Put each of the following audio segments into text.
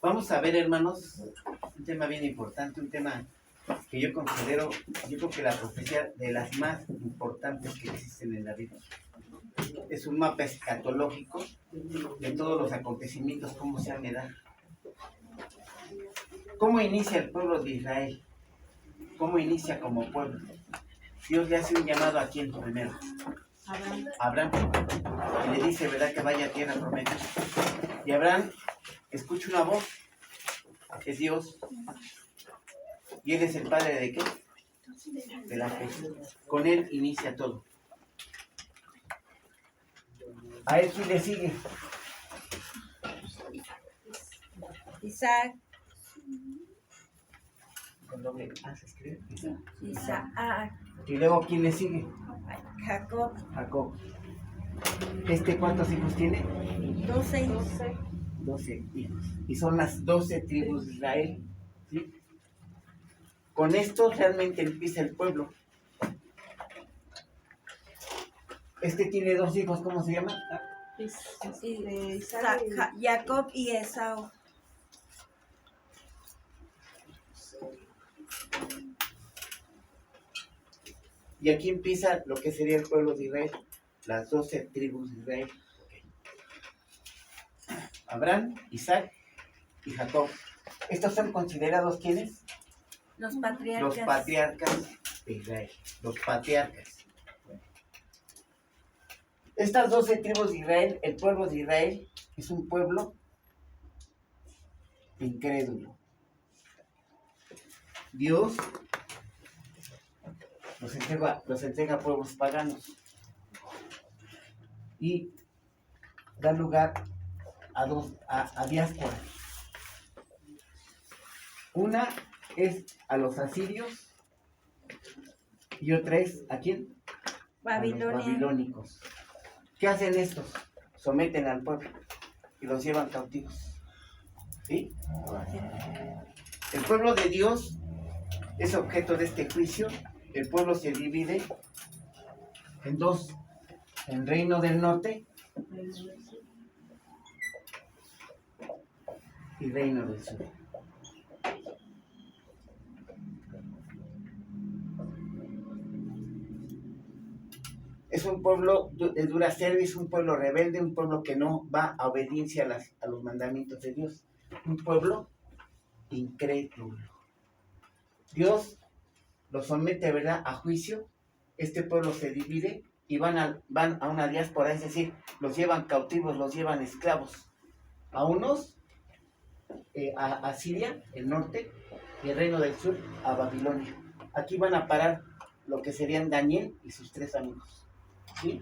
Vamos a ver, hermanos, un tema bien importante, un tema que yo considero, yo creo que la profecía de las más importantes que existen en la Biblia. Es un mapa escatológico de todos los acontecimientos, cómo se han de dar. ¿Cómo inicia el pueblo de Israel? ¿Cómo inicia como pueblo? Dios le hace un llamado a quién primero. Abraham. Y le dice, ¿verdad? Que vaya a tierra prometida. Y Abraham escucha una voz, que es Dios. ¿Y él es el padre de qué? De la fe. Con él inicia todo. ¿A él quién le sigue? Isaac. Con doble A se escribe. Isaac. Y luego, ¿quién le sigue? Jacob. Jacob. ¿Cuántos hijos tiene? 12. 12 hijos. Y son las 12 tribus de Israel. ¿Sí? Con esto realmente empieza el pueblo. Tiene 2 hijos, ¿cómo se llama? Jacob y Esaú. Y aquí empieza lo que sería el pueblo de Israel, las 12 tribus de Israel. Abraham, Isaac y Jacob. ¿Estos son considerados quiénes? Los patriarcas. Los patriarcas de Israel. Los patriarcas. Estas 12 tribus de Israel, el pueblo de Israel es un pueblo incrédulo. Dios los entrega a pueblos paganos y da lugar a diáspora. Una es a los asirios y otra es ¿a quién? Babilonia. A los babilónicos. ¿Qué hacen estos? Someten al pueblo y los llevan cautivos. ¿Sí? El pueblo de Dios es objeto de este juicio. El pueblo se divide en 2, en Reino del Norte y Reino del Sur. Es un pueblo de dura cerviz, un pueblo rebelde, un pueblo que no va a obediencia a los mandamientos de Dios. Un pueblo incrédulo. Dios los somete, ¿verdad?, a juicio. Este pueblo se divide y van a una diáspora, es decir, los llevan cautivos, los llevan esclavos. A unos a Siria, el norte, y el Reino del Sur, a Babilonia. Aquí van a parar lo que serían Daniel y sus 3 amigos. ¿Sí?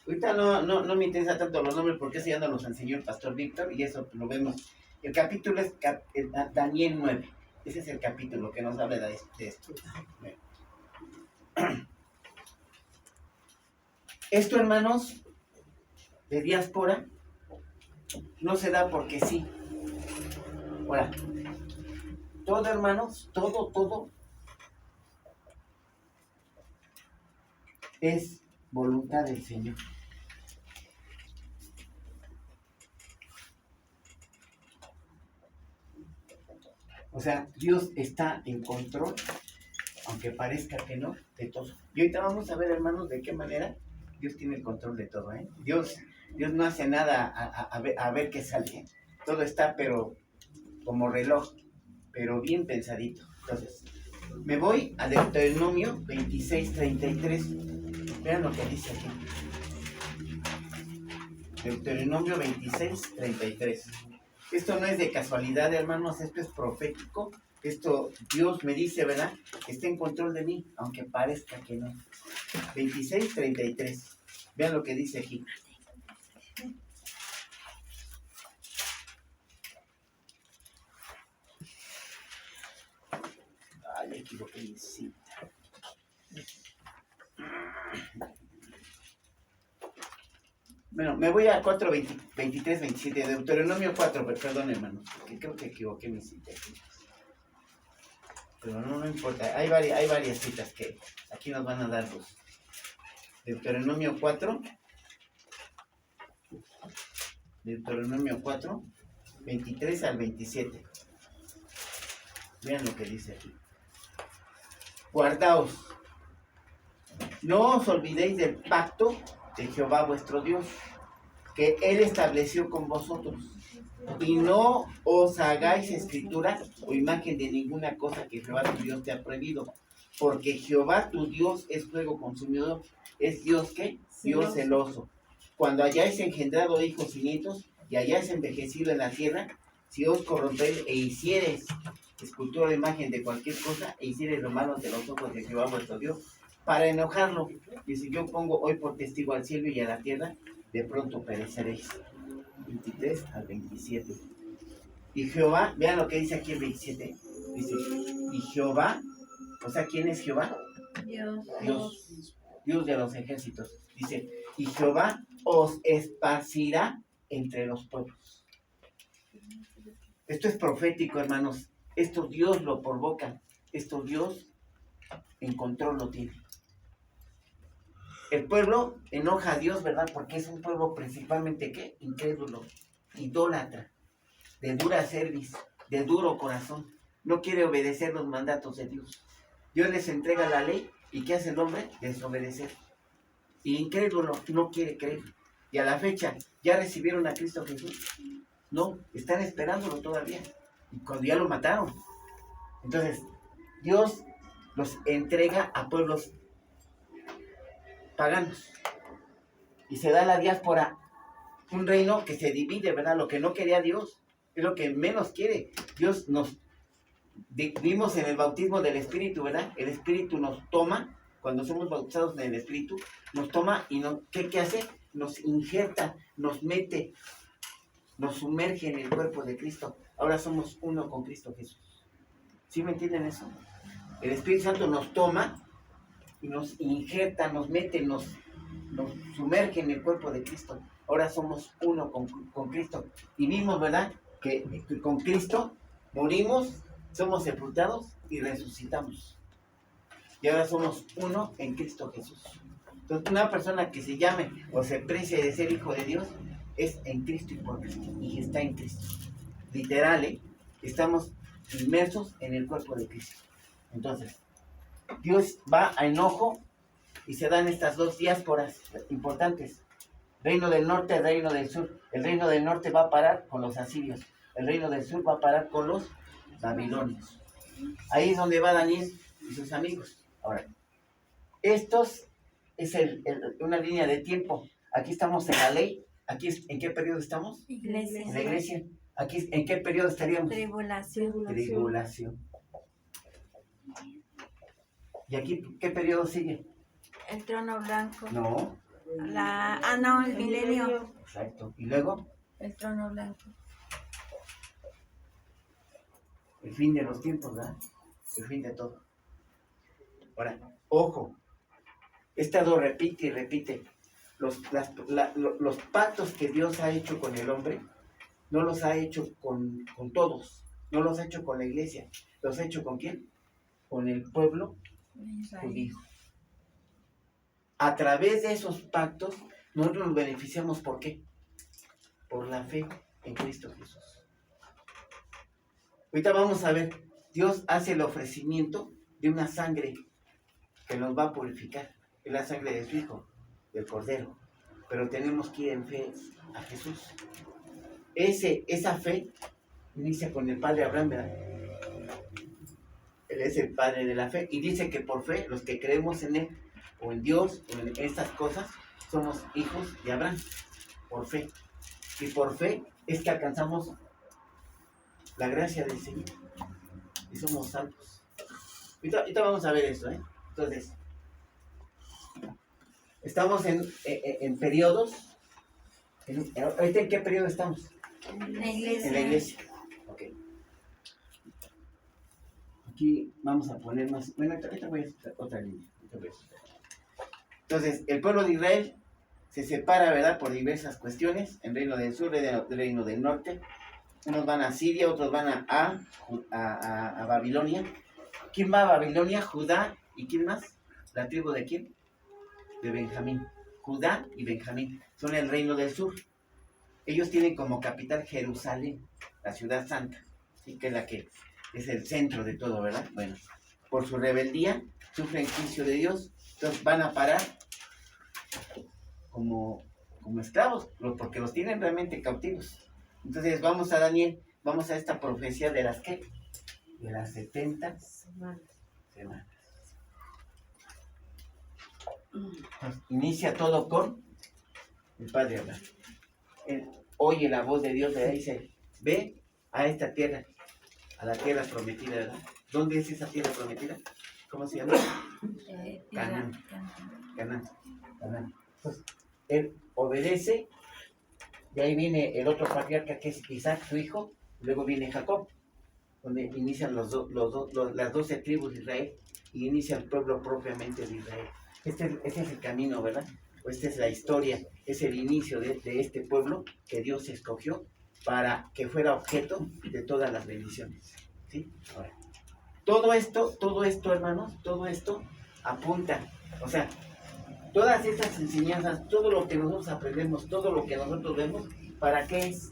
Ahorita no me interesa tanto los nombres porque ese ya nos los enseñó el pastor Víctor y eso lo vemos. El capítulo es Daniel 9. Ese es el capítulo que nos habla de esto. Esto, hermanos, de diáspora, no se da porque sí. Ahora, todo, hermanos, todo es voluntad del Señor. O sea, Dios está en control, aunque parezca que no, de todo. Y ahorita vamos a ver, hermanos, de qué manera Dios tiene el control de todo, ¿eh? Dios no hace nada a ver qué sale. Todo está, pero como reloj, pero bien pensadito. Entonces, me voy a Deuteronomio 26:33. Vean lo que dice aquí. Deuteronomio 26:33. Esto no es de casualidad, hermanos, esto es profético. Esto Dios me dice, ¿verdad?, que está en control de mí, aunque parezca que no. 26:33. Vean lo que dice aquí. Ay, me equivoqué mi cita. Bueno, me voy a 4:23-27, Deuteronomio 4, perdón, hermano, porque creo que equivoqué mi cita aquí. Pero no importa, hay varias citas que aquí nos van a dar los. Deuteronomio 4. 23 al 27. Vean lo que dice aquí. Guardaos, no os olvidéis del pacto de Jehová vuestro Dios, que Él estableció con vosotros. Y no os hagáis escritura o imagen de ninguna cosa que Jehová tu Dios te ha prohibido. Porque Jehová tu Dios es fuego consumidor. ¿Es Dios qué? Dios celoso. Cuando hayáis engendrado hijos y nietos y hayáis envejecido en la tierra, si os corrompéis e hiciereis escultura de imagen de cualquier cosa e hiciereis lo malo ante los ojos de Jehová vuestro Dios, para enojarlo, y si yo pongo hoy por testigo al cielo y a la tierra, de pronto pereceréis. 23 al 27. Y Jehová, vean lo que dice aquí el 27. Dice, y Jehová, o sea, ¿quién es Jehová? Dios de los ejércitos. Dice, y Jehová os esparcirá entre los pueblos. Esto es profético, hermanos. Esto Dios lo provoca. Esto Dios en control lo tiene. El pueblo enoja a Dios, ¿verdad? Porque es un pueblo principalmente, ¿qué? Incrédulo, idólatra, de dura cerviz, de duro corazón. No quiere obedecer los mandatos de Dios. Dios les entrega la ley y ¿qué hace el hombre? Desobedecer. Y incrédulo, no quiere creer. Y a la fecha, ¿ya recibieron a Cristo Jesús? No, están esperándolo todavía. Y cuando ya lo mataron. Entonces, Dios los entrega a pueblos paganos. Y se da la diáspora, un reino que se divide, ¿verdad? Lo que no quería Dios, es lo que menos quiere. Dios nos, vimos en el bautismo del Espíritu, ¿verdad? El Espíritu nos toma, cuando somos bautizados en el Espíritu, nos toma y nos, ¿qué hace? Nos injerta, nos mete, nos sumerge en el cuerpo de Cristo. Ahora somos uno con Cristo Jesús. ¿Sí me entienden eso? El Espíritu Santo nos toma y nos injerta, nos mete, nos sumerge en el cuerpo de Cristo. Ahora somos uno con Cristo. Y vimos, ¿verdad? Que con Cristo morimos, somos sepultados y resucitamos. Y ahora somos uno en Cristo Jesús. Entonces, una persona que se llame o se precie de ser hijo de Dios es en Cristo y por Cristo. Y está en Cristo. Literal, ¿eh? Estamos inmersos en el cuerpo de Cristo. Entonces, Dios va a enojo y se dan estas dos diásporas importantes. Reino del norte, el reino del sur. El reino del norte va a parar con los asirios. El reino del sur va a parar con los babilonios. Ahí es donde va Daniel y sus amigos. Ahora, estos es una línea de tiempo. Aquí estamos en la ley. Aquí ¿en qué periodo estamos? Iglesia. En la iglesia. Aquí ¿en qué periodo estaríamos? Tribulación. Tribulación. ¿Y aquí qué periodo sigue? El trono blanco. No. No, el milenio. Exacto. ¿Y luego? El trono blanco. El fin de los tiempos, ¿verdad? El fin de todo. Ahora, ojo. He estado repite y repite. Los pactos que Dios ha hecho con el hombre, no los ha hecho con todos. No los ha hecho con la iglesia. ¿Los ha hecho con quién? Con el pueblo judío. A través de esos pactos, nosotros nos beneficiamos, ¿por qué? Por la fe en Cristo Jesús. Ahorita vamos a ver, Dios hace el ofrecimiento de una sangre que nos va a purificar. Es la sangre de su Hijo, del Cordero. Pero tenemos que ir en fe a Jesús. Esa fe inicia con el Padre Abraham, ¿verdad? Él es el Padre de la fe. Y dice que por fe, los que creemos en Él, o en Dios, o en estas cosas, somos hijos de Abraham. Por fe. Y por fe es que alcanzamos la gracia del Señor. Y somos salvos. Ahorita vamos a ver eso, ¿eh? Entonces, estamos en periodos. ¿Ahorita en qué periodo estamos? En la iglesia. En la iglesia. Ok. Aquí vamos a poner más. Bueno, ahorita voy a hacer otra línea. Entonces, el pueblo de Israel se separa, ¿verdad? Por diversas cuestiones. El reino del sur, el reino del norte. Unos van a Siria, otros van a Babilonia. ¿Quién va a Babilonia? Judá. ¿Y quién más? ¿La tribu de quién? De Benjamín. Judá y Benjamín son el reino del sur. Ellos tienen como capital Jerusalén. la ciudad santa, ¿sí? Que es la que es el centro de todo, ¿verdad? Bueno, por su rebeldía sufren juicio de Dios, entonces van a parar como esclavos, porque los tienen realmente cautivos. Entonces vamos a Daniel, vamos a esta profecía de las ¿qué? De las 70 semanas. Inicia todo con el Padre hablar. Él oye la voz de Dios, le dice, ve a esta tierra, a la tierra prometida, ¿verdad? ¿Dónde es esa tierra prometida? ¿Cómo se llama? Canaán. Canaán. Entonces, él obedece, y ahí viene el otro patriarca que es Isaac, su hijo, luego viene Jacob, donde inician las 12 tribus de Israel, y inicia el pueblo propiamente de Israel. Este es el camino, ¿verdad? Esta es la historia, es el inicio de este pueblo que Dios escogió para que fuera objeto de todas las bendiciones. ¿Sí? Ahora, todo esto, hermanos, todo esto apunta, o sea, todas estas enseñanzas, todo lo que nosotros aprendemos, todo lo que nosotros vemos, ¿para qué es?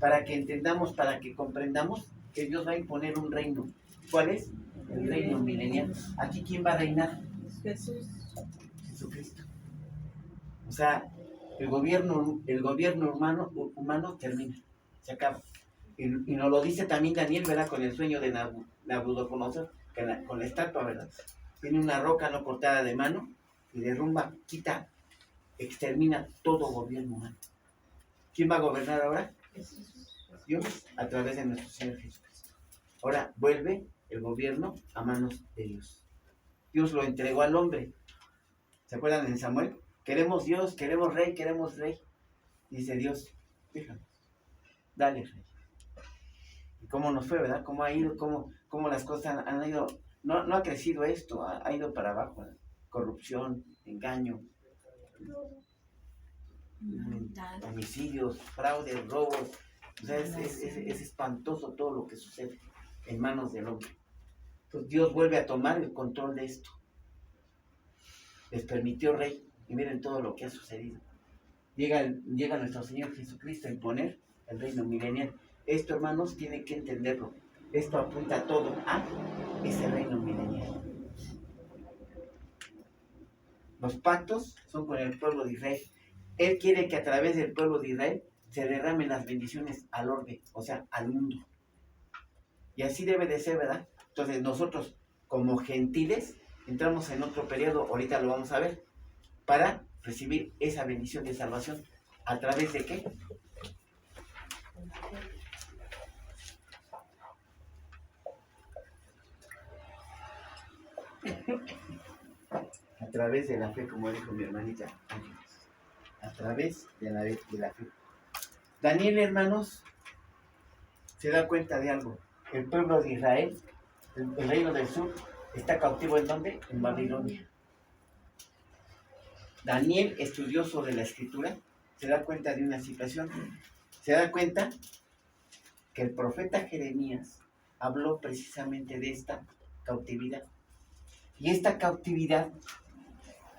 Para que entendamos, para que comprendamos que Dios va a imponer un reino. ¿Cuál es? El reino milenial. ¿Aquí quién va a reinar? Jesús. Jesucristo. O sea, el gobierno humano termina, se acaba. Y nos lo dice también Daniel, ¿verdad? Con el sueño de Nabucodonosor, con la estatua, ¿verdad? Tiene una roca no cortada de mano y derrumba, quita, extermina todo gobierno humano. ¿Quién va a gobernar ahora? Dios, a través de nuestro Señor Jesucristo. Ahora vuelve el gobierno a manos de Dios. Dios lo entregó al hombre. ¿Se acuerdan en Samuel? Queremos Dios, queremos rey, queremos rey. Dice Dios, déjame, dale rey. ¿Y cómo nos fue, verdad? ¿Cómo ha ido? ¿Cómo las cosas han ido? No ha crecido esto, ha ido para abajo, ¿verdad? Corrupción, engaño, homicidios, fraudes, robos. O sea, es espantoso todo lo que sucede en manos del hombre. Entonces Dios vuelve a tomar el control de esto. Les permitió rey. Y miren todo lo que ha sucedido. Llega nuestro Señor Jesucristo a imponer el reino milenial. Esto, hermanos, tienen que entenderlo. Esto apunta todo a ese reino milenial. Los pactos son con el pueblo de Israel. Él quiere que a través del pueblo de Israel se derramen las bendiciones al orbe, o sea, al mundo. Y así debe de ser, ¿verdad? Entonces nosotros, como gentiles, entramos en otro periodo, ahorita lo vamos a ver, para recibir esa bendición de salvación. ¿A través de qué? A través de la fe, como dijo mi hermanita. A través de la fe. Daniel, hermanos, se da cuenta de algo. El pueblo de Israel, el reino del sur, está cautivo ¿en dónde? En Babilonia. Daniel estudió sobre la escritura, se da cuenta de una situación, se da cuenta que el profeta Jeremías habló precisamente de esta cautividad. Y esta cautividad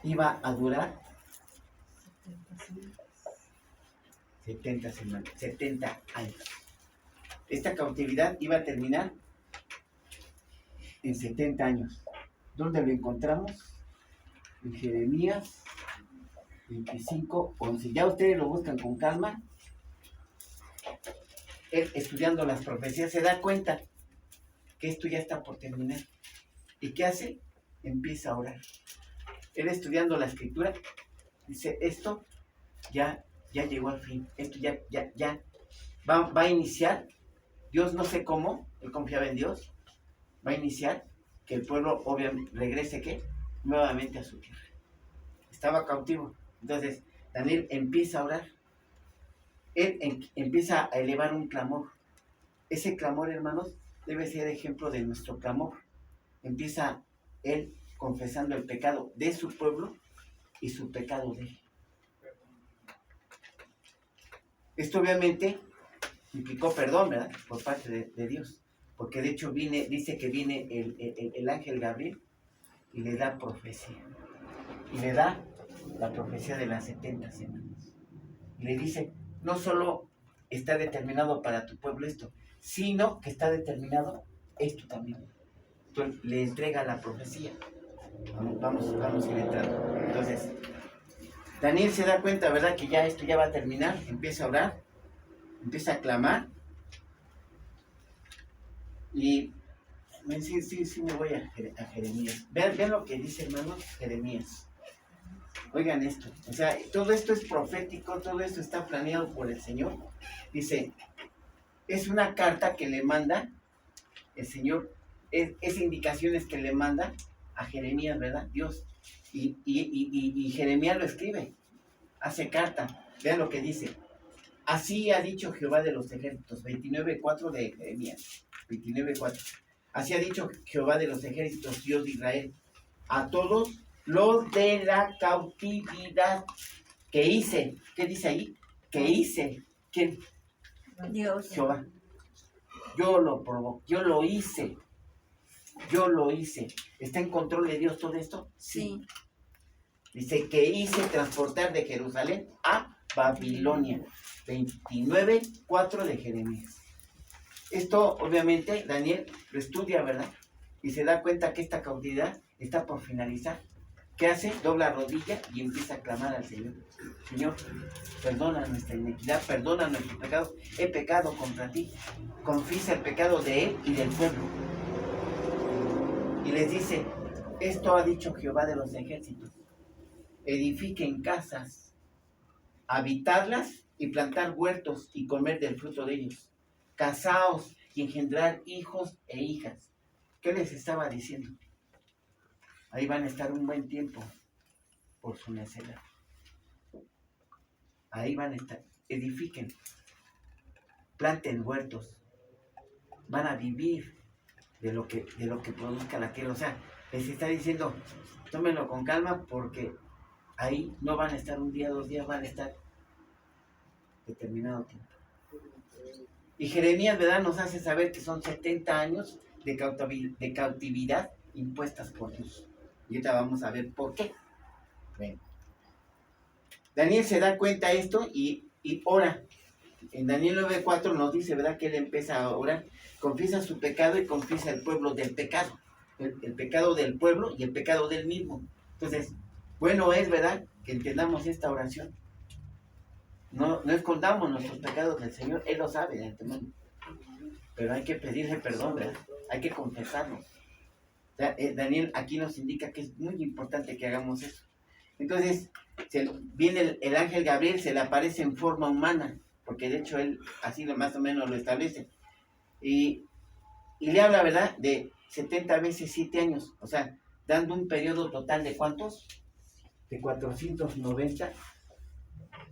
iba a durar 70 años. Esta cautividad iba a terminar en 70 años. ¿Dónde lo encontramos? En Jeremías 25:11. Ya ustedes lo buscan con calma. Él, estudiando las profecías, se da cuenta que esto ya está por terminar. ¿Y qué hace? Empieza a orar. Él, estudiando la escritura, dice, esto ya llegó al fin. Esto ya va a iniciar. Dios, no sé cómo, él confiaba en Dios, va a iniciar que el pueblo obviamente regrese ¿qué? Nuevamente a su tierra. Estaba cautivo. Entonces Daniel empieza a orar. Él empieza a elevar un clamor. Ese clamor, hermanos, debe ser ejemplo de nuestro clamor. Empieza él confesando el pecado de su pueblo y su pecado de él. Esto obviamente implicó perdón, ¿verdad? Por parte de Dios. Porque de hecho dice que viene el ángel Gabriel y le da profecía. Y le da la profecía de las 70 semanas. Y le dice, no solo está determinado para tu pueblo esto, sino que está determinado esto también. Entonces le entrega la profecía. Vamos a ir entrando. Entonces, Daniel se da cuenta, ¿verdad? Que ya esto ya va a terminar. Empieza a orar, empieza a clamar. Y sí, me voy a Jeremías. Vean lo que dice, hermanos, Jeremías. Oigan esto. O sea, todo esto es profético, todo esto está planeado por el Señor. Dice, es una carta que le manda el Señor, es indicaciones que le manda a Jeremías, ¿verdad? Dios. Y Jeremías lo escribe, hace carta. Vean lo que dice. Así ha dicho Jehová de los ejércitos, 29:4 de Jeremías, 29:4. Así ha dicho Jehová de los ejércitos, Dios de Israel, a todos los de la cautividad que hice. ¿Qué dice ahí? Que hice. ¿Quién? Dios. Jehová. Yo lo provoqué, yo lo hice. ¿Está en control de Dios todo esto? Sí. Dice que hice transportar de Jerusalén a Babilonia. 29:4 de Jeremías. Esto, obviamente, Daniel lo estudia, ¿verdad? Y se da cuenta que esta cautividad está por finalizar. ¿Qué hace? Dobla rodilla y empieza a clamar al Señor. Señor, perdona nuestra iniquidad, perdona nuestros pecados. He pecado contra ti. Confiesa el pecado de él y del pueblo. Y les dice, esto ha dicho Jehová de los ejércitos. Edifiquen casas, habitarlas y plantar huertos y comer del fruto de ellos. Casaos y engendrar hijos e hijas. ¿Qué les estaba diciendo? Ahí van a estar un buen tiempo por su necedad. Ahí van a estar. Edifiquen, planten huertos, van a vivir de lo que produzca la tierra. O sea, les está diciendo, tómenlo con calma porque ahí no van a estar un día, 2 días, van a estar determinado tiempo. Y Jeremías, ¿verdad?, nos hace saber que son 70 años de cautividad impuestas por Dios. Y ahorita vamos a ver por qué. Bueno. Daniel se da cuenta de esto y ora. En Daniel 9:4 nos dice, ¿verdad?, que él empieza a orar. Confiesa su pecado y confiesa el pueblo del pecado. El pecado del pueblo y el pecado del mismo. Entonces, bueno es, ¿verdad?, que entendamos esta oración. No escondamos nuestros pecados del Señor. Él lo sabe de antemano. Pero hay que pedirle perdón, ¿verdad? Hay que confesarlo. O sea, Daniel aquí nos indica que es muy importante que hagamos eso. Entonces, viene el ángel Gabriel, se le aparece en forma humana, porque de hecho él así más o menos lo establece. Y le habla, ¿verdad?, de 70 veces 7 años. O sea, dando un periodo total de ¿cuántos? De 490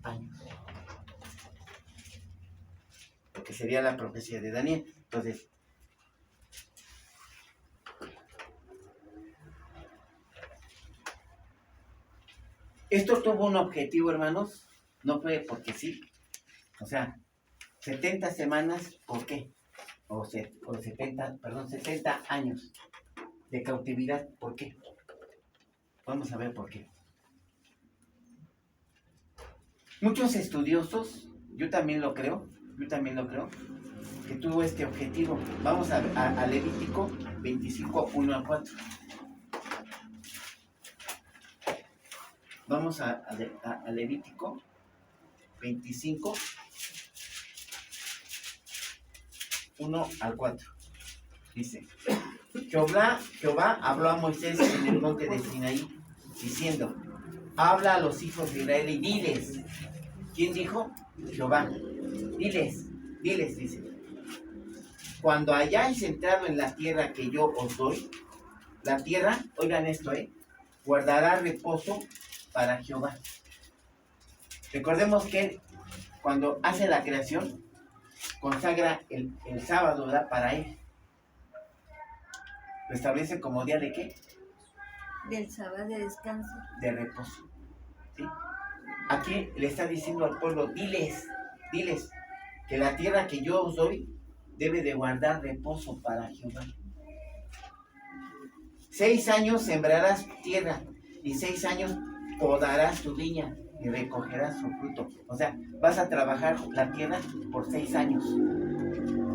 años. Porque sería la profecía de Daniel. Entonces, esto tuvo un objetivo, hermanos. No fue porque sí. O sea, 70 semanas, ¿por qué? O 70 años de cautividad, ¿por qué? Vamos a ver por qué. Muchos estudiosos, yo también lo creo, que tuvo este objetivo. Vamos a Levítico 25, 1-4. Vamos a Levítico 25, 1-4. Dice, Jehová habló a Moisés en el monte de Sinaí, diciendo, habla a los hijos de Israel y diles. ¿Quién dijo? Jehová. Diles, dice. Cuando hayáis entrado en la tierra que yo os doy, la tierra, oigan esto, guardará reposo para Jehová. Recordemos que cuando hace la creación, consagra el sábado, ¿verdad?, para él. Lo establece como día de ¿qué? Del sábado de descanso. De reposo. ¿Sí? Aquí le está diciendo al pueblo, diles, que la tierra que yo os doy debe de guardar reposo para Jehová. 6 años sembrarás tierra y 6 años podarás tu viña y recogerás su fruto. O sea, vas a trabajar la tierra por 6 años.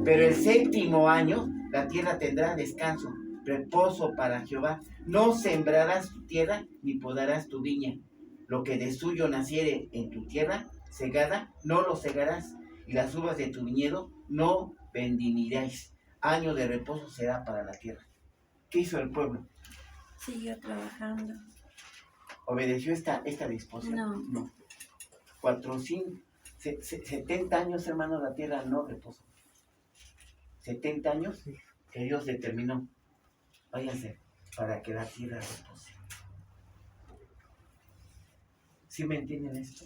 Pero el 7º año, la tierra tendrá descanso, reposo para Jehová. No sembrarás tu tierra, ni podarás tu viña. Lo que de suyo naciere en tu tierra segada, no lo segarás, y las uvas de tu viñedo no vendimiráis. Año de reposo será para la tierra. ¿Qué hizo el pueblo? Siguió trabajando. ¿Obedeció esta disposición? No. 70 años, hermanos, la tierra no reposó. 70 años que Dios determinó. Váyanse para que la tierra repose. ¿Sí me entienden esto?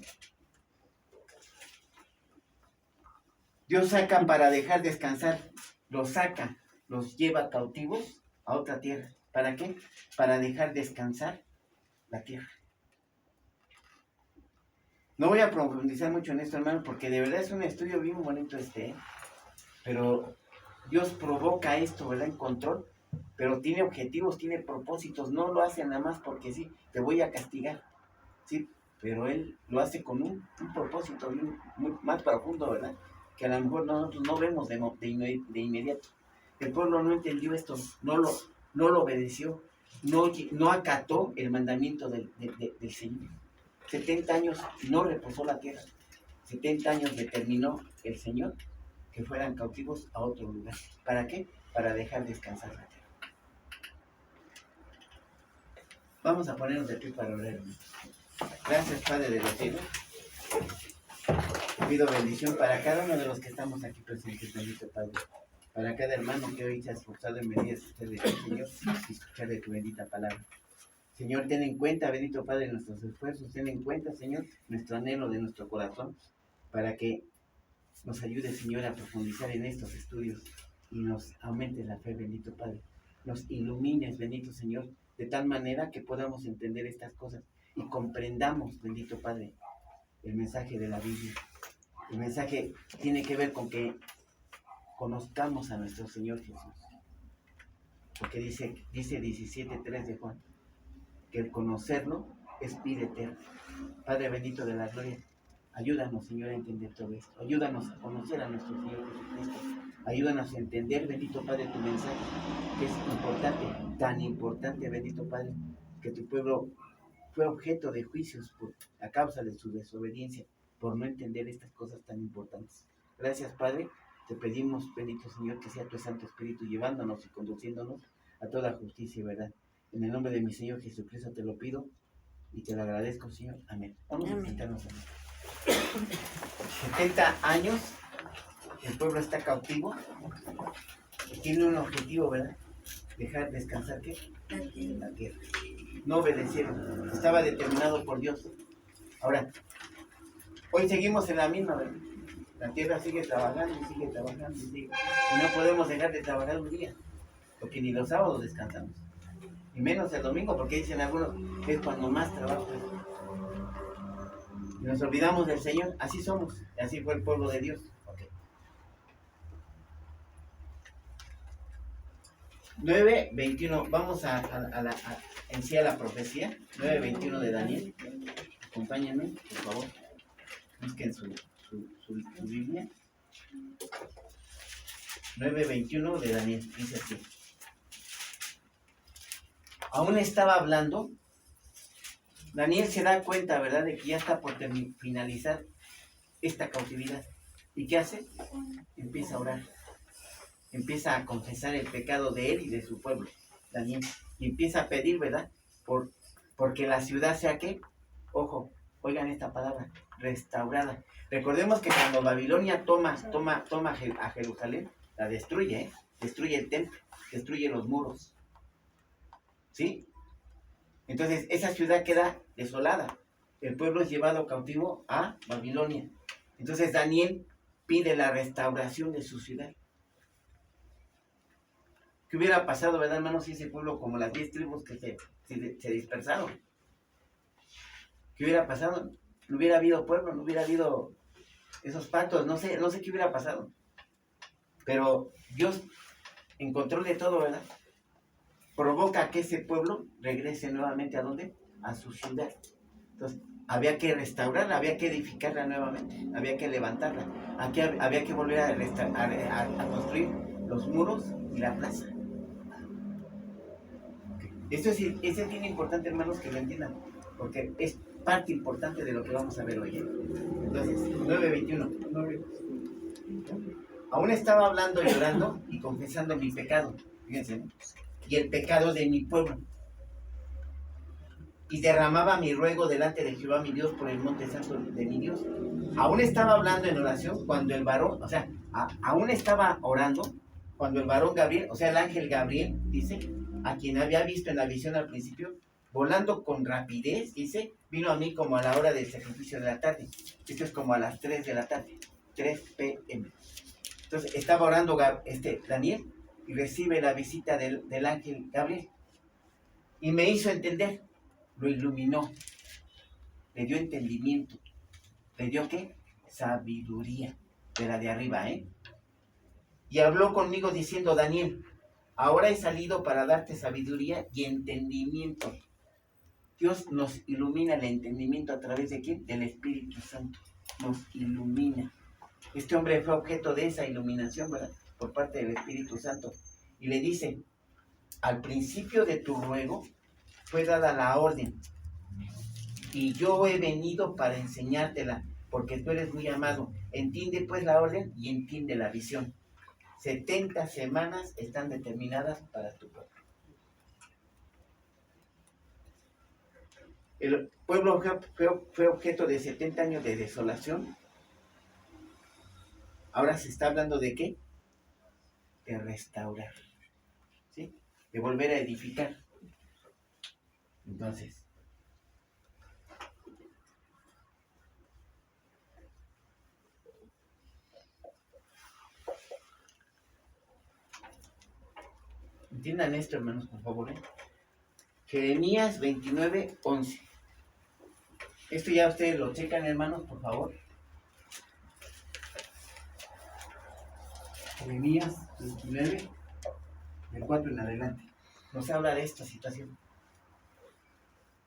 Dios saca para dejar descansar. Los saca, los lleva cautivos a otra tierra. ¿Para qué? Para dejar descansar la tierra. No voy a profundizar mucho en esto, hermano, porque de verdad es un estudio bien bonito pero Dios provoca esto, ¿verdad? En control, pero tiene objetivos, tiene propósitos, no lo hace nada más porque sí, te voy a castigar, ¿sí? Pero Él lo hace con un propósito bien, más profundo, ¿verdad? Que a lo mejor nosotros no vemos de inmediato. El pueblo no entendió esto, no lo obedeció, no acató el mandamiento del Señor. 70 años no reposó la tierra. 70 años determinó el Señor que fueran cautivos a otro lugar. ¿Para qué? Para dejar descansar la tierra. Vamos a ponernos de pie para orar. Gracias, Padre de los cielos. Pido bendición para cada uno de los que estamos aquí presentes, bendito Padre. Para cada hermano que hoy se ha esforzado en venir a escuchar de ti, Señor, y escuchar de tu bendita palabra. Señor, ten en cuenta, bendito Padre, nuestros esfuerzos, ten en cuenta, Señor, nuestro anhelo de nuestro corazón, para que nos ayude, Señor, a profundizar en estos estudios y nos aumente la fe, bendito Padre. Nos ilumines, bendito Señor, de tal manera que podamos entender estas cosas y comprendamos, bendito Padre, el mensaje de la Biblia. El mensaje tiene que ver con que conozcamos a nuestro Señor Jesús. Porque dice 17:3 de Juan, que el conocerlo es vida eterna. Padre bendito de la gloria, ayúdanos, Señor, a entender todo esto. Ayúdanos a conocer a nuestro Señor Jesucristo. Ayúdanos a entender, bendito Padre, tu mensaje, que es importante, tan importante, bendito Padre, que tu pueblo fue objeto de juicios a causa de su desobediencia, por no entender estas cosas tan importantes. Gracias, Padre. Te pedimos, bendito Señor, que sea tu Santo Espíritu llevándonos y conduciéndonos a toda justicia y verdad. En el nombre de mi Señor Jesucristo te lo pido y te lo agradezco, Señor. Amén. Vamos a sentarnos. 70 años, el pueblo está cautivo, tiene un objetivo, ¿verdad? Dejar descansar, ¿qué? La tierra. No obedecieron, estaba determinado por Dios. Ahora, hoy seguimos en la misma, ¿verdad? La tierra sigue trabajando y sigue trabajando y sigue. Y no podemos dejar de trabajar un día, porque ni los sábados descansamos. Y menos el domingo, porque dicen algunos que es cuando más trabajo es. Y nos olvidamos del Señor, así somos, así fue el pueblo de Dios. Okay. 9:21, vamos en sí a la profecía. 9:21 de Daniel. Acompáñenme, por favor. Busquen su Biblia. 9:21 de Daniel, dice así. Aún estaba hablando. Daniel se da cuenta, ¿verdad?, de que ya está por finalizar esta cautividad. ¿Y qué hace? Empieza a orar. Empieza a confesar el pecado de él y de su pueblo, Daniel. Y empieza a pedir, ¿verdad?, porque la ciudad sea, ¿qué? Ojo, oigan esta palabra, restaurada. Recordemos que cuando Babilonia toma a Jerusalén, la destruye, destruye el templo, destruye los muros. ¿Sí? Entonces, esa ciudad queda desolada. El pueblo es llevado cautivo a Babilonia. Entonces, Daniel pide la restauración de su ciudad. ¿Qué hubiera pasado, verdad, hermanos, si ese pueblo, como las 10 tribus que se dispersaron? ¿Qué hubiera pasado? No hubiera habido pueblo, no hubiera habido esos pactos, no sé qué hubiera pasado. Pero Dios, en control de todo, ¿verdad?, provoca que ese pueblo regrese nuevamente ¿a dónde? A su ciudad. Entonces, había que restaurarla, había que edificarla nuevamente, había que levantarla. Aquí había que volver a construir los muros y la plaza. Esto es bien importante, hermanos, que lo entiendan, porque es parte importante de lo que vamos a ver hoy. Entonces, 9:21. Aún estaba hablando, llorando y confesando mi pecado, fíjense, ¿no? Y el pecado de mi pueblo. Y derramaba mi ruego delante de Jehová mi Dios por el monte santo de mi Dios. Aún estaba hablando en oración cuando el varón, o sea, aún estaba orando cuando el varón Gabriel, o sea, el ángel Gabriel, dice, a quien había visto en la visión al principio, volando con rapidez, dice, vino a mí como a la hora del sacrificio de la tarde. Esto es como a las 3 de la tarde, 3 p.m. Entonces, estaba orando Daniel y recibe la visita del ángel Gabriel. Y me hizo entender, lo iluminó, le dio entendimiento. ¿Le dio qué? Sabiduría, de la de arriba, ¿eh? Y habló conmigo diciendo, Daniel, ahora he salido para darte sabiduría y entendimiento. Dios nos ilumina el entendimiento a través de ¿quién? Del Espíritu Santo. Nos ilumina. Este hombre fue objeto de esa iluminación, ¿verdad? Por parte del Espíritu Santo. Y le dice, al principio de tu ruego fue dada la orden. Y yo he venido para enseñártela, porque tú eres muy amado. Entiende pues la orden y entiende la visión. 70 semanas están determinadas para tu pueblo. El pueblo fue objeto de 70 años de desolación. Ahora se está hablando de ¿qué? De restaurar, ¿sí? De volver a edificar. Entonces, entiendan esto, hermanos, por favor, ¿eh? Jeremías 29:11. Esto ya ustedes lo checan, hermanos, por favor. Jeremías 29, del 4 en adelante. Nos habla de esta situación.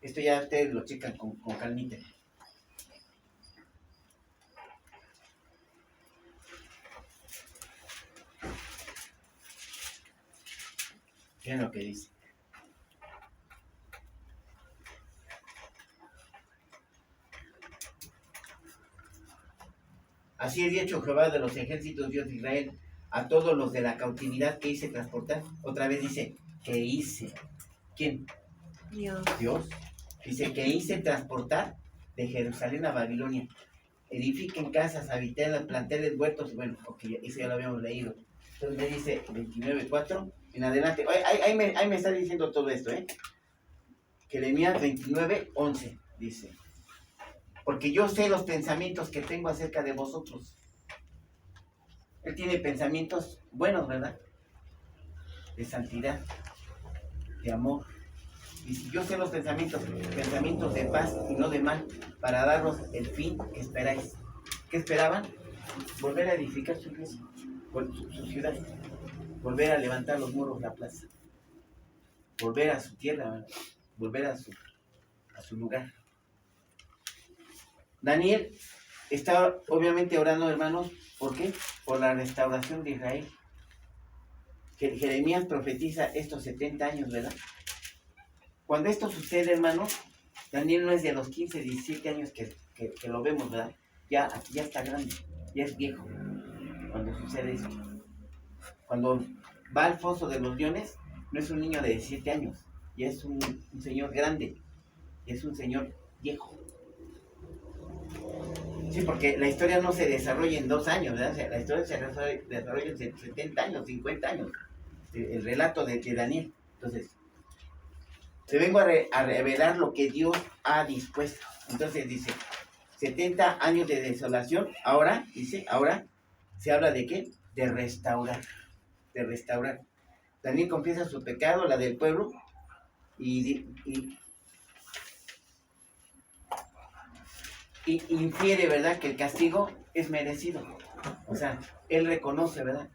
Esto ya ustedes lo checan con calmita. Miren lo que dice. Así he dicho Jehová de los ejércitos, Dios de Israel, a todos los de la cautividad que hice transportar. Otra vez dice, que hice. ¿Quién? Dios. Dice, que hice transportar de Jerusalén a Babilonia. Edifiquen casas, habiten, planteles, huertos. Bueno, ok, eso ya lo habíamos leído. Entonces me dice 29:4 en adelante. Ahí me está diciendo todo esto, ¿eh? Jeremías 29:11 dice, porque yo sé los pensamientos que tengo acerca de vosotros. Él tiene pensamientos buenos, ¿verdad? De santidad, de amor. Y si yo sé los pensamientos de paz y no de mal, para daros el fin que esperáis. ¿Qué esperaban? Volver a edificar su iglesia, su ciudad, volver a levantar los muros de la plaza, volver a su tierra, ¿verdad? Volver a su lugar. Daniel está obviamente orando, hermanos, ¿por qué? Por la restauración de Israel. Jeremías profetiza estos 70 años, ¿verdad? Cuando esto sucede, hermanos, Daniel no es de los 15, 17 años que lo vemos, ¿verdad? Ya está grande, ya es viejo cuando sucede esto. Cuando va al foso de los leones, no es un niño de 17 años, ya es un señor grande, ya es un señor viejo. Sí, porque la historia no se desarrolla en 2 años, ¿verdad? O sea, la historia se desarrolla en 70 años, 50 años. El relato de Daniel. Entonces, te vengo a revelar lo que Dios ha dispuesto. Entonces dice, 70 años de desolación. Ahora, dice, ahora se habla de ¿qué? De restaurar. De restaurar. Daniel confiesa su pecado, la del pueblo, y infiere, ¿verdad?, que el castigo es merecido. O sea, él reconoce, ¿verdad?,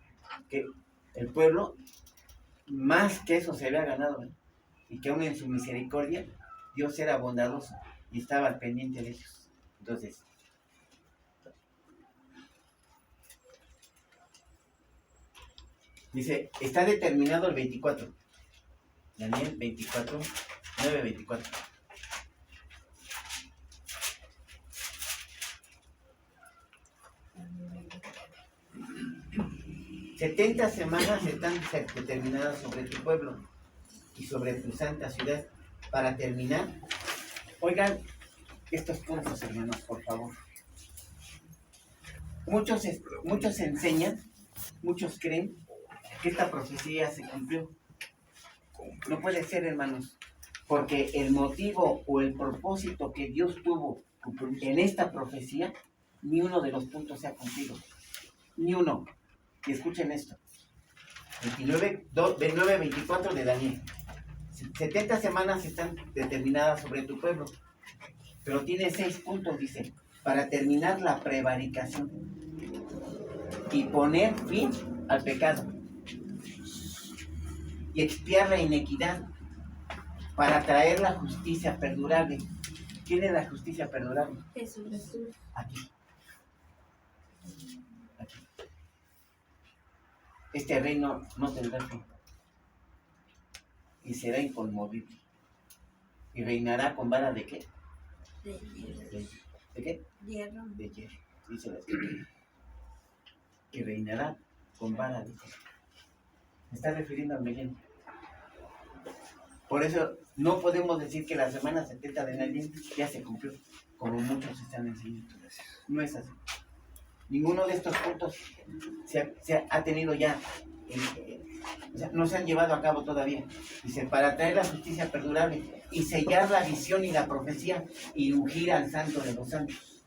que el pueblo, más que eso, se había ganado, ¿verdad? Y que aún en su misericordia, Dios era bondadoso y estaba al pendiente de ellos. Entonces, dice, está determinado el 24. Daniel 24, 9:24. «70 semanas están determinadas sobre tu pueblo y sobre tu santa ciudad para terminar». Oigan estos puntos, hermanos, por favor. Muchos enseñan, muchos creen que esta profecía se cumplió. No puede ser, hermanos, porque el motivo o el propósito que Dios tuvo en esta profecía, ni uno de los puntos se ha cumplido. Ni uno. Y escuchen esto. 29:24 de Daniel. 70 semanas están determinadas sobre tu pueblo, pero tiene 6 puntos, dice, para terminar la prevaricación y poner fin al pecado y expiar la inequidad, para traer la justicia perdurable. ¿Quién es la justicia perdurable? Jesús. Aquí. Este reino no tendrá fin y será inconmovible y reinará con vara de ¿qué? De hierro. ¿De qué? Hierro. De hierro, dice la Escritura. Y reinará con vara de hierro. Me está refiriendo al milenio. Por eso no podemos decir que la semana 70 de Daniel ya se cumplió, como muchos están enseñando. No es así. Ninguno de estos puntos se ha tenido ya, o sea, no se han llevado a cabo todavía. Dice, para traer la justicia perdurable y sellar la visión y la profecía y ungir al santo de los santos.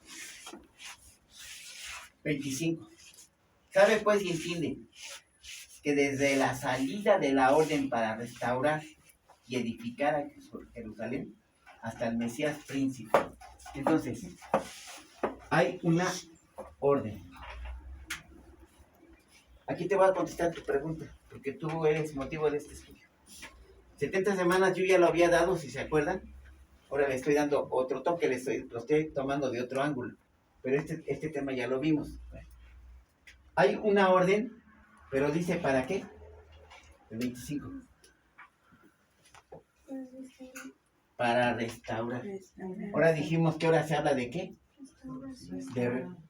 25. Sabe pues y entiende que desde la salida de la orden para restaurar y edificar a Jerusalén hasta el Mesías príncipe. Entonces, hay una orden. Aquí te voy a contestar tu pregunta, porque tú eres motivo de este estudio. 70 semanas yo ya lo había dado, si se acuerdan. Ahora le estoy dando otro toque, lo estoy tomando de otro ángulo. Pero este tema ya lo vimos. Hay una orden, pero dice ¿para qué? El 25. Para restaurar. Ahora dijimos que ahora se habla de ¿qué?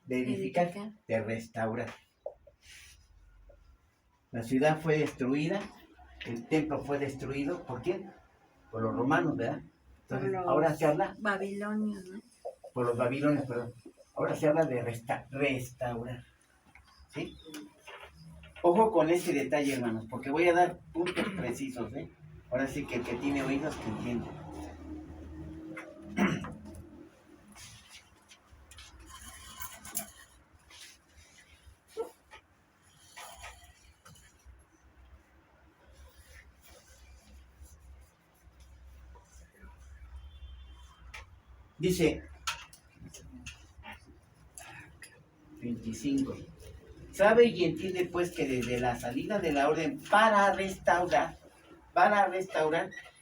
De edificar, de restaurar. La ciudad fue destruida, el templo fue destruido, ¿por quién? Por los romanos, ¿verdad? Entonces, ahora se habla... Babilonios, ¿no? Por los babilonios, perdón. Ahora se habla de restaurar. ¿Sí? Ojo con ese detalle, hermanos, porque voy a dar puntos precisos, ¿eh? Ahora sí que el que tiene oídos que entiende. Dice 25. Sabe y entiende pues que desde la salida de la orden para restaurar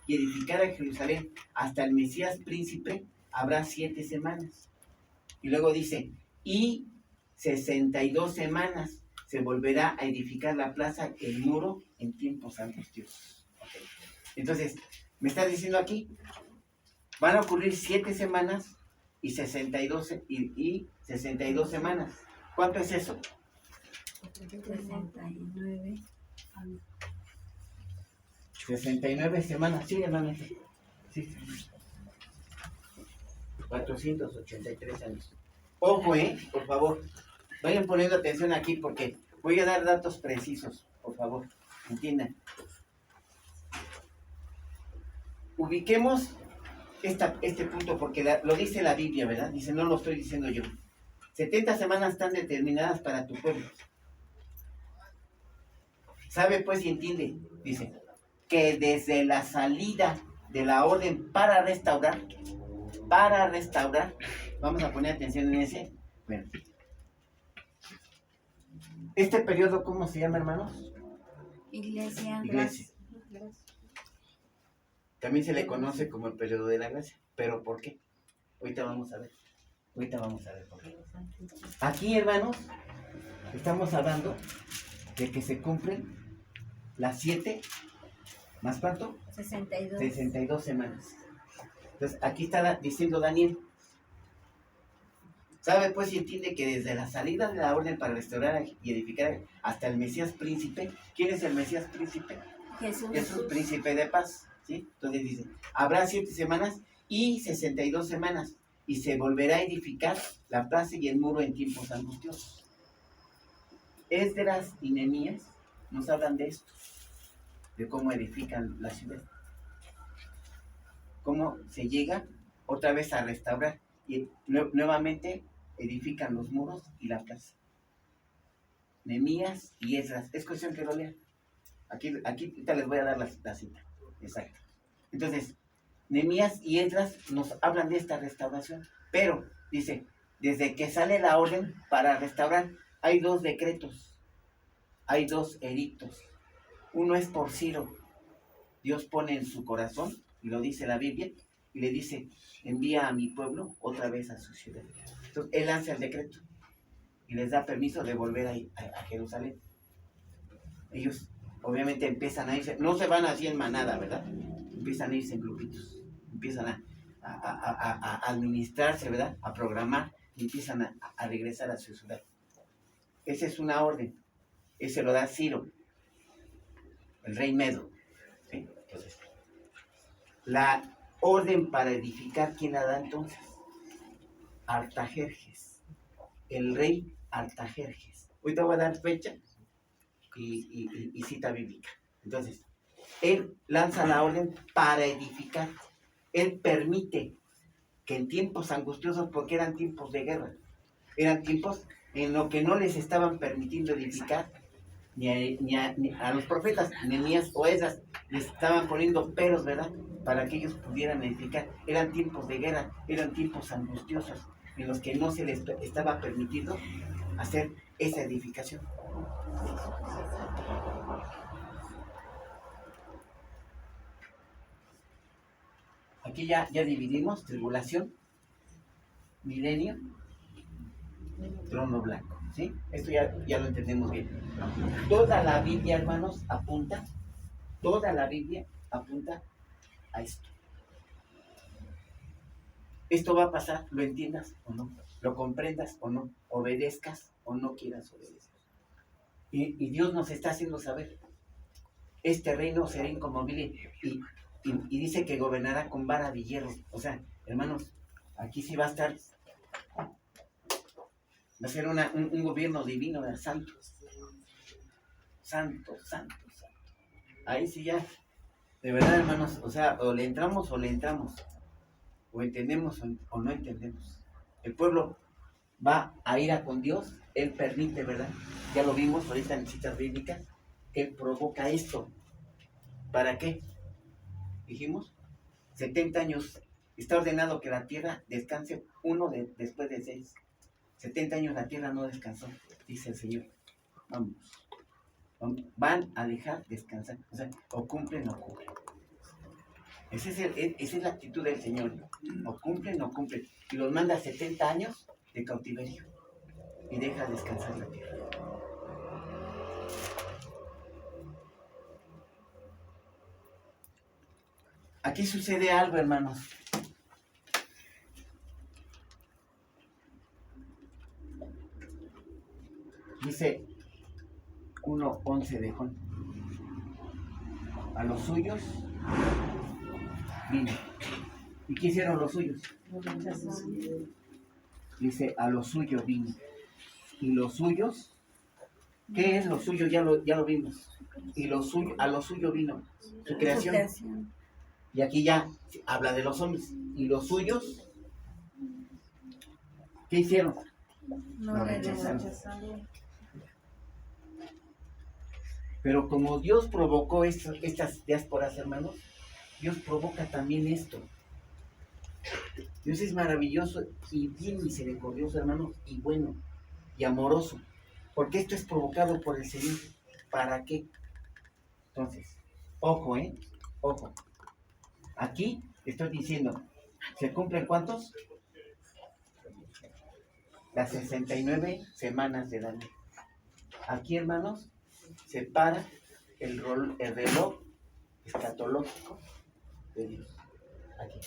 y edificar a Jerusalén hasta el Mesías príncipe habrá 7 semanas. Y luego dice, y 62 semanas se volverá a edificar la plaza, el muro, en tiempos angustiosos. Okay. Entonces, me está diciendo aquí, van a ocurrir 7 semanas y 62 semanas. ¿Cuánto es eso? 69. 69 semanas, sí, hermano. Sí. 483 años. Ojo, por favor. Vayan poniendo atención aquí porque voy a dar datos precisos, por favor. Entiendan. Ubiquemos este punto porque lo dice la Biblia, ¿verdad? Dice, no lo estoy diciendo yo. 70 semanas están determinadas para tu pueblo. Sabe pues y entiende, dice, que desde la salida de la orden para restaurar, vamos a poner atención en ese. Bueno, este periodo, ¿cómo se llama, hermanos? Iglesia. También se le conoce como el periodo de la gracia. ¿Pero por qué? Ahorita vamos a ver. Ahorita vamos a ver por qué. Aquí, hermanos, estamos hablando de que se cumplen las 7, ¿más cuánto? 62. 62 semanas. Entonces, aquí está diciendo Daniel. ¿Sabe pues y entiende que desde la salida de la orden para restaurar y edificar hasta el Mesías príncipe? ¿Quién es el Mesías príncipe? Jesús. Jesús, príncipe de paz, ¿sí? Entonces dice, habrá 7 semanas y 62 semanas, y se volverá a edificar la plaza y el muro en tiempos angustiosos. Esdras y Nehemías nos hablan de esto, de cómo edifican la ciudad, cómo se llega otra vez a restaurar, y nuevamente edifican los muros y la plaza. Nehemías y Esdras, es cuestión que lo lean. Aquí ahorita les voy a dar la cita. Exacto. Entonces, Nehemías y Esdras nos hablan de esta restauración, pero dice, desde que sale la orden para restaurar, hay 2 decretos, hay 2 edictos. Uno es por Ciro. Dios pone en su corazón, y lo dice la Biblia, y le dice, envía a mi pueblo otra vez a su ciudad. Entonces, él hace el decreto y les da permiso de volver a Jerusalén. Ellos obviamente empiezan a irse, no se van así en manada, ¿verdad? Empiezan a irse en grupitos, empiezan a administrarse, ¿verdad? A programar, y empiezan a regresar a su ciudad. Esa es una orden, ese lo da Ciro, el rey Medo, ¿sí? Entonces, la orden para edificar, ¿quién la da entonces? Artajerjes, el rey Artajerjes. Ahorita voy a dar fecha y cita bíblica. Entonces, él lanza la orden para edificar. Él permite que en tiempos angustiosos, porque eran tiempos de guerra, eran tiempos en los que no les estaban permitiendo edificar, ni a los profetas, Nehemías o Esdras, les estaban poniendo peros, ¿verdad? Para que ellos pudieran edificar. Eran tiempos de guerra, eran tiempos angustiosos, en los que no se les estaba permitido hacer esa edificación. Aquí ya dividimos tribulación, milenio, trono blanco, ¿sí? Esto ya lo entendemos bien. Toda la Biblia, hermanos, toda la Biblia apunta a esto. Esto va a pasar, lo entiendas o no, lo comprendas o no, obedezcas o no quieras obedecer. Y Dios nos está haciendo saber, este reino será inconmovible y dice que gobernará con vara de hierro. O sea, hermanos, aquí sí va a estar, va a ser un gobierno divino del santo. Santo. Ahí sí ya, de verdad, hermanos, o sea, o le entramos, o entendemos o no entendemos. El pueblo va a ir a con Dios, Él permite, ¿verdad? Ya lo vimos ahorita en citas bíblicas, Él provoca esto. ¿Para qué? Dijimos, 70 años, está ordenado que la tierra descanse después de 6. 70 años la tierra no descansó, dice el Señor. Vamos. Van a dejar descansar, o sea, o cumplen o cumplen. Esa es la actitud del Señor, o cumplen o cumplen. Y los manda 70 años de cautiverio y deja descansar la tierra. Aquí sucede algo, hermanos. Dice 1:11 de Juan. A los suyos vino. ¿Y qué hicieron los suyos? Dice, a los suyos vino. Y los suyos, ¿qué es lo suyo? Ya lo vimos. Y a lo suyo vino. Su creación. Y aquí ya habla de los hombres. Y los suyos, ¿qué hicieron? Lo rechazaron. Pero como Dios provocó estas diásporas, hermanos, Dios provoca también esto. Dios es maravilloso y bien misericordioso, hermanos, y bueno, y amoroso. Porque esto es provocado por el Señor. ¿Para qué? Entonces, ojo, ojo. Aquí estoy diciendo, ¿se cumplen cuántos? las 69 semanas de Daniel. Aquí, hermanos, se para el reloj escatológico de Dios. Aquí.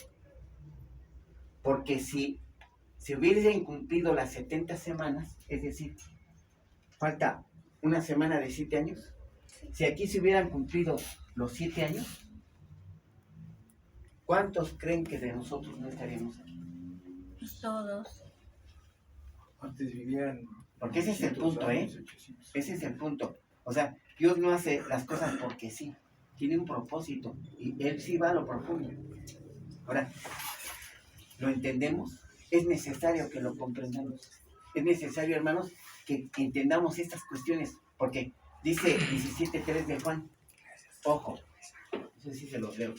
Porque si se hubiesen cumplido las 70 semanas, es decir, falta una semana de 7 años, si aquí se hubieran cumplido los 7 años, ¿cuántos creen que de nosotros no estaríamos aquí? Pues todos. Antes vivían. Porque ese es el punto, ¿eh? 800. Ese es el punto. O sea, Dios no hace las cosas porque sí. Tiene un propósito. Y Él sí va a lo profundo. Ahora, ¿lo entendemos? Es necesario que lo comprendamos. Es necesario, hermanos, que entendamos estas cuestiones. Porque dice 17:3 de Juan. Ojo. Eso sí se lo leo.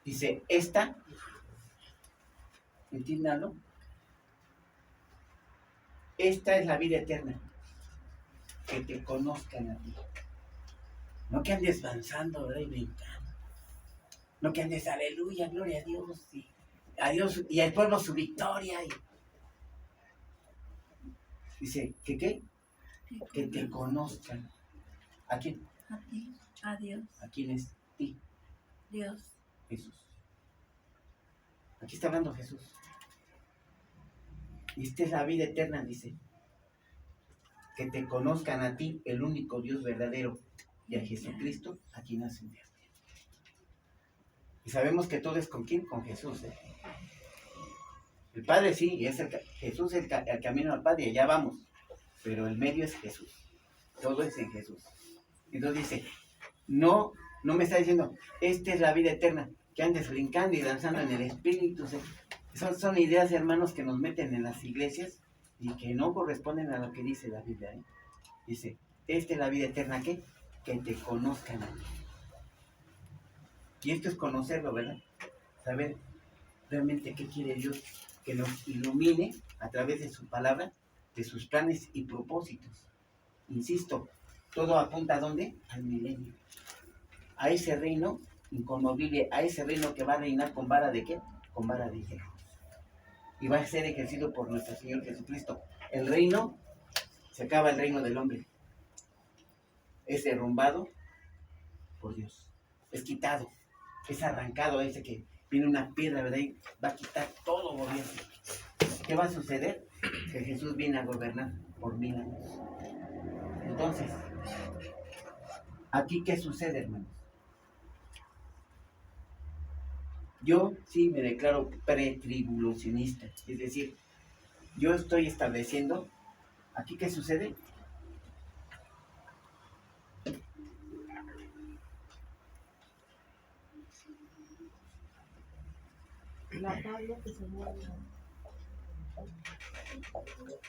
Dice, entiéndalo, esta es la vida eterna, que te conozcan a ti. No que andes avanzando, ¿verdad? Y brincando. No que andes, aleluya, gloria a Dios, y al pueblo su victoria. Dice, ¿que qué? Que te conozcan. ¿A quién? A ti, a Dios, ¿A quién es ti? Dios. Jesús. Aquí está hablando Jesús. Y esta es la vida eterna, dice. Que te conozcan a ti, el único Dios verdadero, y a Jesucristo, a quien has enviado. Y sabemos que todo es con quién, con Jesús. El Padre sí, y es Jesús el camino al Padre, y allá vamos. Pero el medio es Jesús. Todo es en Jesús. Entonces dice, no me está diciendo, esta es la vida eterna, que andes brincando y danzando en el Espíritu. Son ideas, hermanos, que nos meten en las iglesias y que no corresponden a lo que dice la Biblia. Dice, esta es la vida eterna, ¿qué? Que te conozcan a ti. Y esto es conocerlo, ¿verdad? Saber realmente qué quiere Dios, que nos ilumine a través de su palabra, de sus planes y propósitos. Insisto, todo apunta ¿a dónde? Al milenio. A ese reino inconmovible, a ese reino que va a reinar con vara de ¿qué? Con vara de hierro. Y va a ser ejercido por nuestro Señor Jesucristo. El reino, se acaba el reino del hombre. Es derrumbado por Dios. Es quitado. Es arrancado ese que viene una piedra, ¿verdad? Y va a quitar todo gobierno. ¿Qué va a suceder? Que Jesús viene a gobernar por 1000 años. Entonces, ¿aquí qué sucede, hermanos? Yo sí me declaro pretribulacionista, es decir, yo estoy estableciendo, ¿aquí qué sucede? La tabla que se mueve.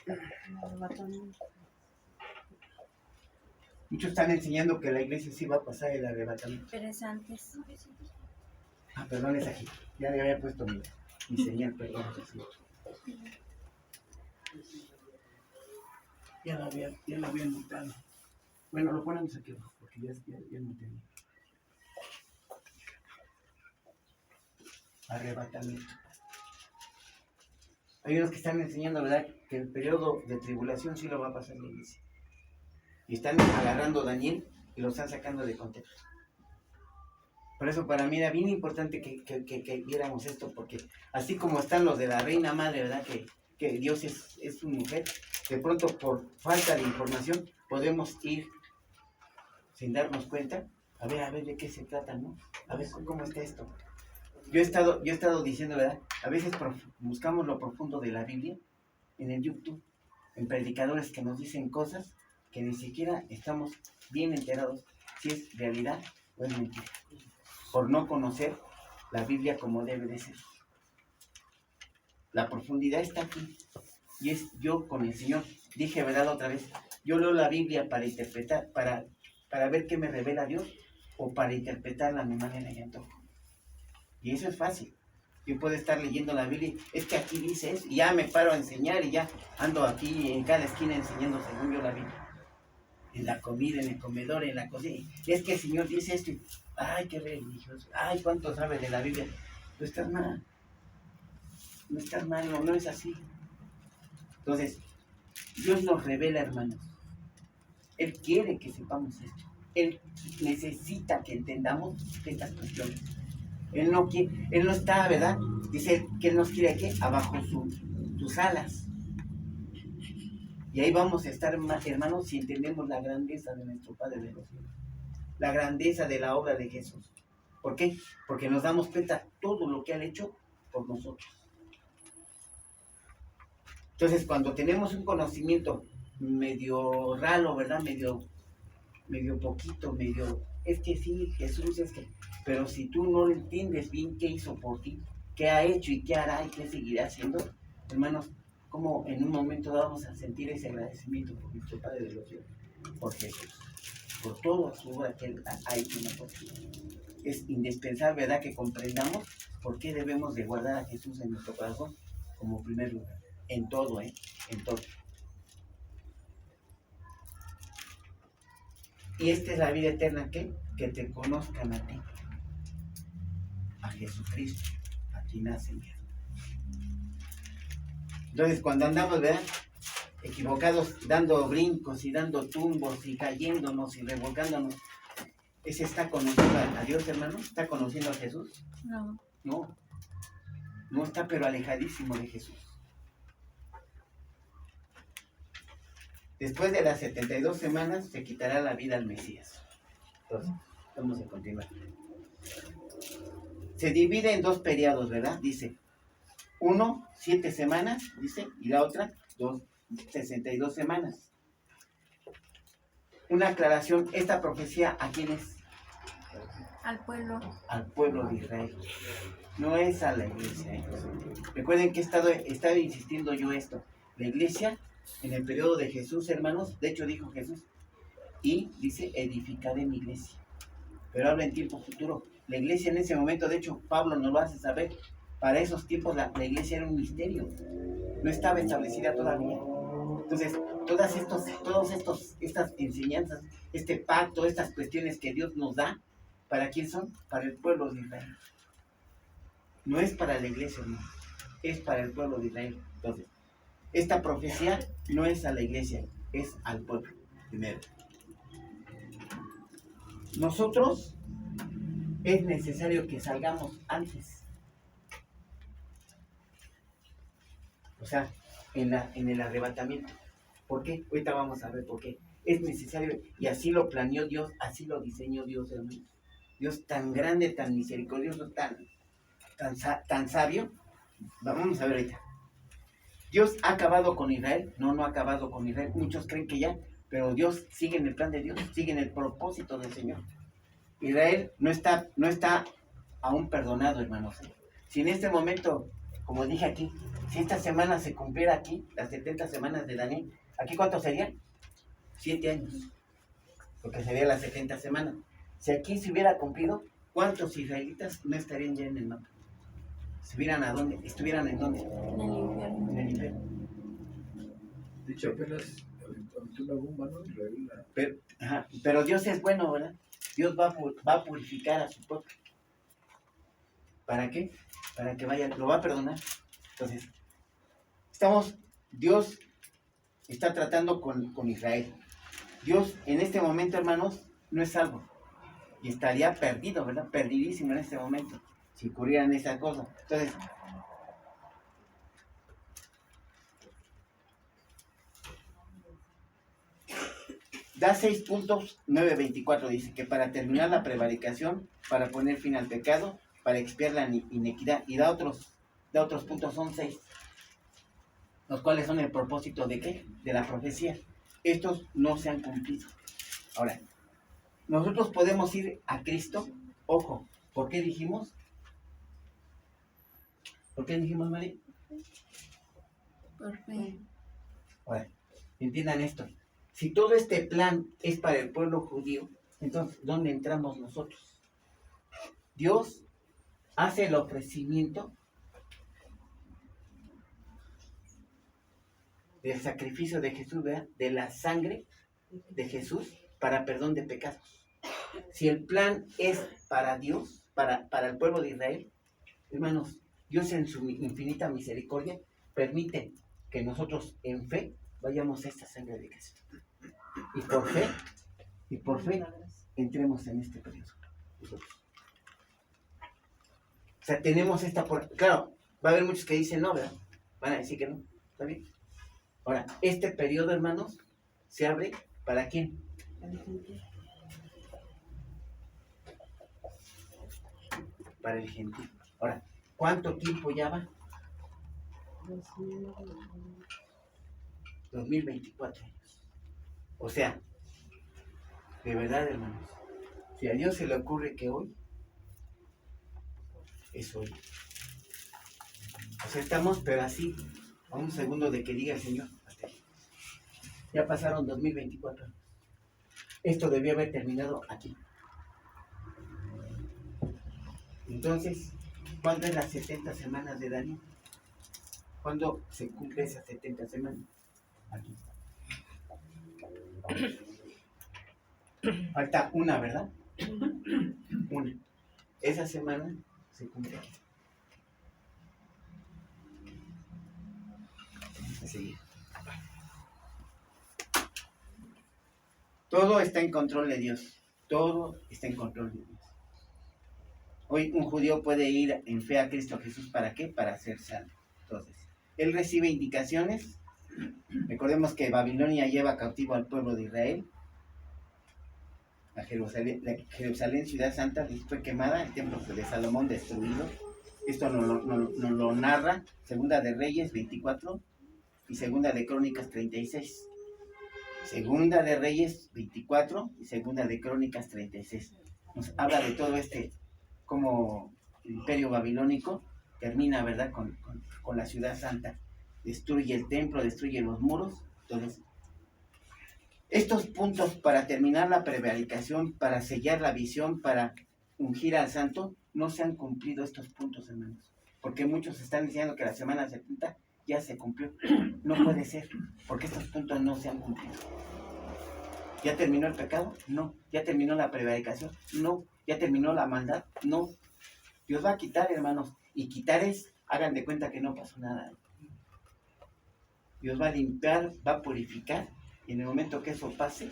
El arrebatamiento. Muchos están enseñando que la iglesia sí va a pasar el arrebatamiento. Pero es antes. Ah, perdón, es aquí. Ya le había puesto mi señal, perdón. Ya la había notado. Bueno, lo ponemos aquí abajo, porque ya no tenía. Arrebatamiento. Hay unos que están enseñando, ¿verdad?, que el periodo de tribulación sí lo va a pasar la iglesia. Y están agarrando a Daniel y lo están sacando de contexto. Por eso para mí era bien importante que viéramos esto, porque así como están los de la reina madre, ¿verdad?, que Dios es su mujer, de pronto por falta de información podemos ir sin darnos cuenta, a ver de qué se trata, ¿no? A ver cómo está esto. Yo he estado diciendo, ¿verdad? A veces buscamos lo profundo de la Biblia en el YouTube, en predicadores que nos dicen cosas que ni siquiera estamos bien enterados si es realidad o es mentira, por no conocer la Biblia como debe de ser. La profundidad está aquí, y es yo con el Señor. Dije, ¿verdad?, otra vez, yo leo la Biblia para interpretar, para ver qué me revela Dios, o para interpretarla a mi manera y antojo. Y eso es fácil. Yo puedo estar leyendo la Biblia, es que aquí dice eso, y ya me paro a enseñar y ya ando aquí en cada esquina enseñando según yo la Biblia. En la comida, en el comedor, en la cocina. Es que el Señor dice esto y, ay, qué religioso, ay, cuánto sabe de la Biblia. No estás mal. No estás mal, no es así. Entonces, Dios nos revela, hermanos. Él quiere que sepamos esto. Él necesita que entendamos estas cuestiones. Él no está, ¿verdad? Dice que Él nos quiere aquí, abajo sus alas. Y ahí vamos a estar, hermanos, si entendemos la grandeza de nuestro Padre de los cielos. La grandeza de la obra de Jesús. ¿Por qué? Porque nos damos cuenta todo lo que ha hecho por nosotros. Entonces, cuando tenemos un conocimiento medio raro, ¿verdad? Medio poquito, es que sí, Jesús es que, pero si tú no entiendes bien qué hizo por ti, qué ha hecho y qué hará y qué seguirá haciendo, hermanos, como en un momento dado vamos a sentir ese agradecimiento por nuestro Padre de los cielos, por Jesús, por toda su obra que Él ha hecho en nosotros. Es indispensable, ¿verdad?, que comprendamos por qué debemos de guardar a Jesús en nuestro corazón como primer lugar, en todo, en todo. Y esta es la vida eterna, ¿qué? Que te conozcan a ti, a Jesucristo, a quien has enviado. Entonces, cuando andamos, ¿verdad?, equivocados, dando brincos y dando tumbos y cayéndonos y revolcándonos, ¿ese está conociendo a Dios, hermano? ¿Está conociendo a Jesús? No. No está, pero alejadísimo de Jesús. Después de las 72 semanas se quitará la vida al Mesías. Entonces, vamos a continuar. Se divide en dos periodos, ¿verdad? Dice, uno, 7 semanas, dice, y la otra, 62 semanas. Una aclaración, esta profecía, ¿a quién es? Al pueblo. Al pueblo de Israel. No es a la iglesia, ¿eh? Recuerden que he estado insistiendo yo esto. La iglesia, en el periodo de Jesús, hermanos, de hecho dijo Jesús, y dice, edificaré mi iglesia. Pero habla en tiempo futuro. La iglesia en ese momento, de hecho, Pablo nos lo hace saber, para esos tiempos la iglesia era un misterio. No estaba establecida todavía. Entonces, todas estas enseñanzas, este pacto, estas cuestiones que Dios nos da, ¿para quién son? Para el pueblo de Israel. No es para la iglesia, no. Es para el pueblo de Israel. Entonces, esta profecía no es a la iglesia, es al pueblo, primero. Nosotros es necesario que salgamos antes. O sea, en el arrebatamiento. ¿Por qué? Ahorita vamos a ver por qué. Es necesario, y así lo planeó Dios, así lo diseñó Dios, hermano. Dios tan grande, tan misericordioso, tan sabio. Vamos a ver ahorita. ¿Dios ha acabado con Israel? No ha acabado con Israel. Muchos creen que ya, pero Dios sigue en el plan de Dios, sigue en el propósito del Señor. Israel no está aún perdonado, hermanos. Si en este momento, como dije aquí, si esta semana se cumpliera aquí, las 70 semanas de Daniel, ¿aquí cuánto serían? 7 años, porque serían las 70 semanas. Si aquí se hubiera cumplido, ¿cuántos israelitas no estarían ya en el mapa? ¿Estuvieran a dónde? ¿Estuvieran en dónde? En el infierno. En el infierno. De hecho, apenas aventó una bomba, ¿no? Israel, Pero Dios es bueno, ¿verdad? Dios va a purificar a su pueblo. ¿Para qué? Para que vaya, lo va a perdonar. Entonces, Dios está tratando con Israel. Dios en este momento, hermanos, no es salvo. Y estaría perdido, ¿verdad? Perdidísimo en este momento, si ocurrieran esas cosas. Entonces, da 6 puntos, 9:24, dice que para terminar la prevaricación, para poner fin al pecado, para expiar la inequidad, y da otros puntos, son 6, los cuales son el propósito de ¿qué? De la profecía. Estos no se han cumplido. Ahora, nosotros podemos ir a Cristo, ojo, ¿por qué dijimos? ¿Por qué dijimos, María? Por fe. Ahora, entiendan esto. Si todo este plan es para el pueblo judío, entonces, ¿dónde entramos nosotros? Dios hace el ofrecimiento del sacrificio de Jesús, ¿verdad? De la sangre de Jesús para perdón de pecados. Si el plan es para Dios, para el pueblo de Israel, hermanos, Dios en su infinita misericordia permite que nosotros en fe vayamos a esta sangre de Jesús. Y por fe entremos en este periodo. Nosotros. O sea, tenemos esta... Claro, va a haber muchos que dicen no, ¿verdad? Van a decir que no. ¿Está bien? Ahora, este periodo, hermanos, se abre ¿para quién? Para el gentil. Ahora, ¿cuánto tiempo ya va? 2024 años. O sea, de verdad, hermanos, si a Dios se le ocurre que hoy, es hoy. O sea, estamos, pero así, a un segundo de que diga el Señor. Hasta ahí. Ya pasaron 2024 años. Esto debió haber terminado aquí. Entonces, ¿cuándo es las 70 semanas de Daniel? ¿Cuándo se cumple esas 70 semanas? Aquí. Falta una, ¿verdad? Una. Esa semana se cumple aquí. Así. Todo está en control de Dios. Todo está en control de Dios. Hoy un judío puede ir en fe a Cristo Jesús. ¿Para qué? Para ser salvo. Entonces, él recibe indicaciones. Recordemos que Babilonia lleva cautivo al pueblo de Israel. La Jerusalén, ciudad santa, fue quemada. El templo de Salomón destruido. Esto nos lo narra Segunda de Reyes 24 y Segunda de Crónicas 36. Segunda de Reyes 24 y Segunda de Crónicas 36. Nos habla de todo como el imperio babilónico termina, ¿verdad?, con la ciudad santa. Destruye el templo, destruye los muros. Entonces, estos puntos para terminar la prevaricación, para sellar la visión, para ungir al santo, no se han cumplido estos puntos, hermanos. Porque muchos están diciendo que la semana 70 ya se cumplió. No puede ser, porque estos puntos no se han cumplido. ¿Ya terminó el pecado? No. ¿Ya terminó la prevaricación? No. ¿Ya terminó la maldad? No. Dios va a quitar, hermanos. Y quitar es, hagan de cuenta que no pasó nada. Dios va a limpiar, va a purificar. Y en el momento que eso pase,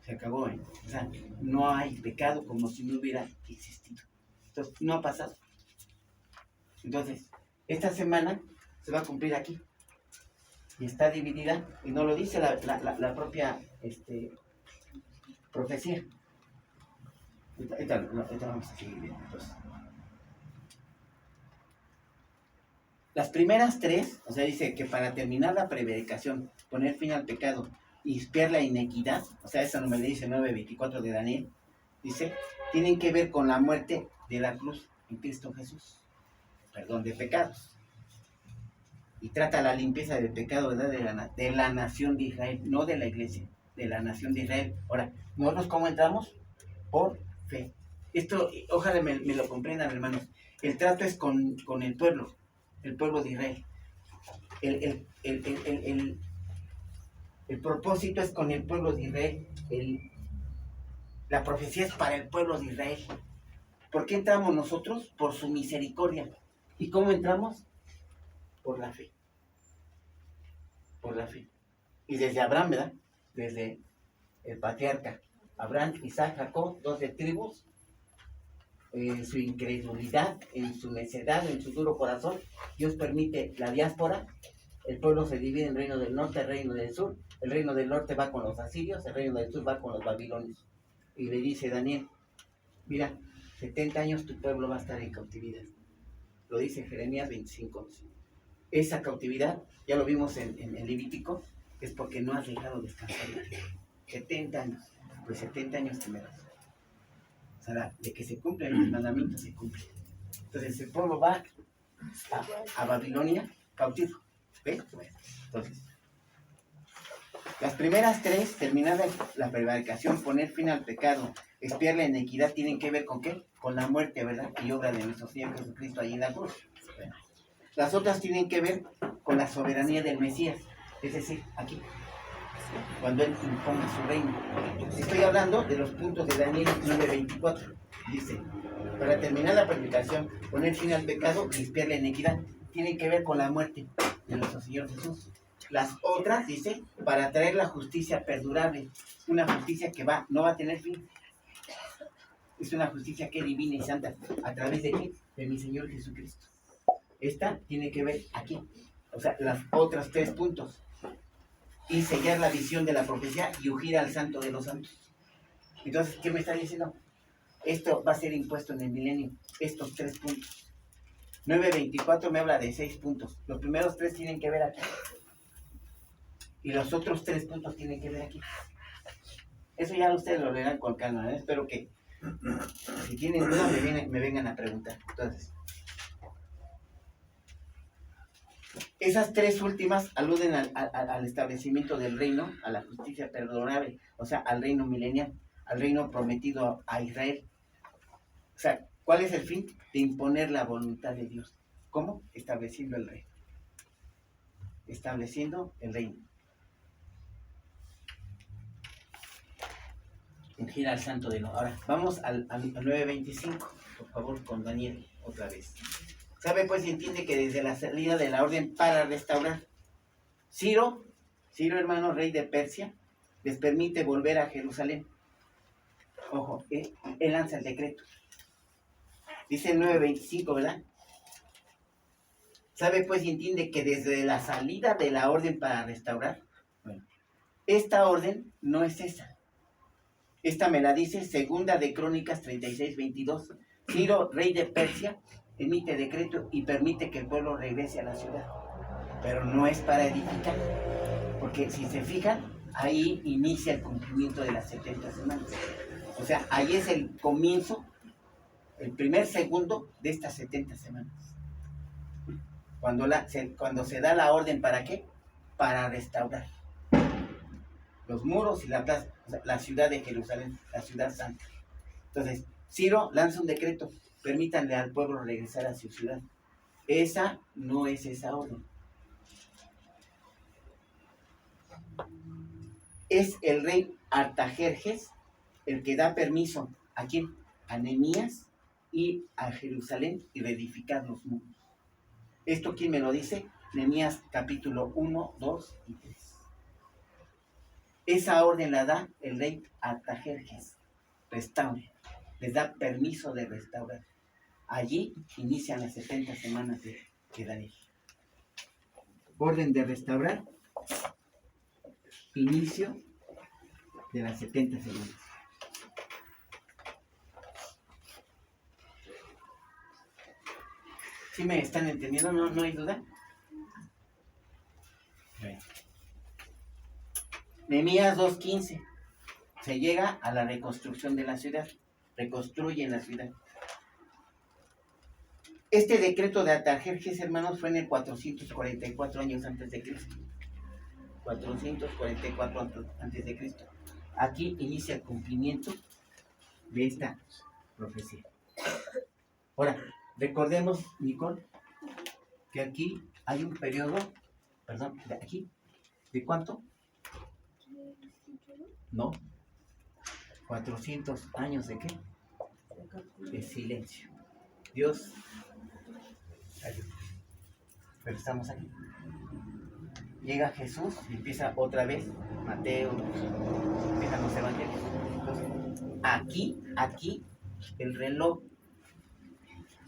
se acabó. O sea, no hay pecado como si no hubiera existido. Entonces, no ha pasado. Entonces, esta semana se va a cumplir aquí. Y está dividida, y no lo dice la propia profecía. Ahorita vamos a seguir viendo. Entonces, las primeras tres, o sea, dice que para terminar la prevaricación, poner fin al pecado y expiar la inequidad, o sea, eso no me lo dice 9:24 de Daniel, dice, tienen que ver con la muerte de la cruz en Cristo Jesús, perdón de pecados. Y trata la limpieza del pecado, ¿verdad?, de la nación de Israel, no de la iglesia, de la nación de Israel. Ahora, ¿nosotros cómo entramos? Por fe. Esto, ojalá me lo comprendan, hermanos. El trato es con el pueblo de Israel. El propósito es con el pueblo de Israel. La profecía es para el pueblo de Israel. ¿Por qué entramos nosotros? Por su misericordia. ¿Y cómo entramos? Por la fe. Por la fe. Y desde Abraham, ¿verdad? Desde el patriarca Abraham, Isaac, Jacob, 12 tribus, en su incredulidad, en su necedad, en su duro corazón, Dios permite la diáspora. El pueblo se divide en reino del norte, el reino del sur. El reino del norte va con los asirios, el reino del sur va con los babilonios. Y le dice Daniel, mira, 70 años tu pueblo va a estar en cautividad. Lo dice Jeremías 25. Esa cautividad, ya lo vimos en Levítico, es porque no has dejado descansar la tierra. 70 años, pues 70 años primeros. O sea, de que se cumplen los mandamientos, se cumplen. Entonces el pueblo va a Babilonia cautivo. ¿Ves? Bueno, entonces, las primeras tres, terminar la prevaricación, poner fin al pecado expiar la inequidad, tienen que ver con qué? Con la muerte, ¿verdad? Y obra de nuestro Señor Jesucristo allí en la cruz. Bueno, las otras tienen que ver con la soberanía del Mesías, es decir, aquí, cuando Él imponga su reino. Estoy hablando de los puntos de Daniel 9:24. Dice, para terminar la predicación, poner fin al pecado y expiar la inequidad, tienen que ver con la muerte de nuestro Señor Jesús. Las otras, dice, para traer la justicia perdurable, una justicia que no va a tener fin. Es una justicia que es divina y santa. ¿A través de qué? De mi Señor Jesucristo. Esta tiene que ver aquí. O sea, las otras 3 puntos. Y sellar la visión de la profecía y ungir al santo de los santos. Entonces, ¿qué me está diciendo? Esto va a ser impuesto en el milenio. Estos 3 puntos. 9:24 me habla de 6 puntos. Los primeros 3 tienen que ver aquí. Y los otros 3 puntos tienen que ver aquí. Eso ya ustedes lo leerán con calma, ¿eh? Espero que si tienen dudas me vengan a preguntar. Entonces, esas 3 últimas aluden al establecimiento del reino, a la justicia perdurable, o sea, al reino milenial, al reino prometido a Israel. O sea, ¿cuál es el fin? De imponer la voluntad de Dios. ¿Cómo? Estableciendo el reino. Estableciendo el reino. Ungir al santo de los. Ahora, vamos al 9:25, por favor, con Daniel, otra vez. ¿Sabe pues y entiende que desde la salida de la orden para restaurar, Ciro, hermano, rey de Persia, les permite volver a Jerusalén? Ojo, él lanza el decreto. Dice el 9:25, ¿verdad? ¿Sabe pues y entiende que desde la salida de la orden para restaurar? Bueno, esta orden no es esa. Esta me la dice Segunda de Crónicas 36:22. Ciro, rey de Persia, emite decreto y permite que el pueblo regrese a la ciudad. Pero no es para edificar. Porque si se fijan, ahí inicia el cumplimiento de las 70 semanas. O sea, ahí es el comienzo, el primer segundo de estas 70 semanas. Cuando se da la orden, ¿para qué? Para restaurar los muros y la plaza, o sea, la ciudad de Jerusalén, la ciudad santa. Entonces, Ciro lanza un decreto, permítanle al pueblo regresar a su ciudad. Esa no es esa orden. Es el rey Artajerjes el que da permiso, ¿a quién? A Nehemías y a Jerusalén y reedificar los muros. ¿Esto quién me lo dice? Nehemías capítulo 1, 2 y 3. Esa orden la da el rey Artajerjes. Restaure. Les da permiso de restaurar. Allí inician las 70 semanas de Daniel. Orden de restaurar. Inicio de las 70 semanas. ¿Sí me están entendiendo? ¿No hay duda? Bueno. Nehemías 2:15. Se llega a la reconstrucción de la ciudad. Reconstruyen la ciudad. Este decreto de Artajerjes, hermanos, fue en el 444 años antes de Cristo. 444 antes de Cristo. Aquí inicia el cumplimiento de esta profecía. Ahora, recordemos, Nicole, que aquí hay un periodo, de aquí, ¿de cuánto? No, 400 años de qué? De silencio. Dios ayuda. Pero estamos aquí. Llega Jesús y empieza otra vez Mateo, empiezan los evangelios. Entonces, aquí, el reloj.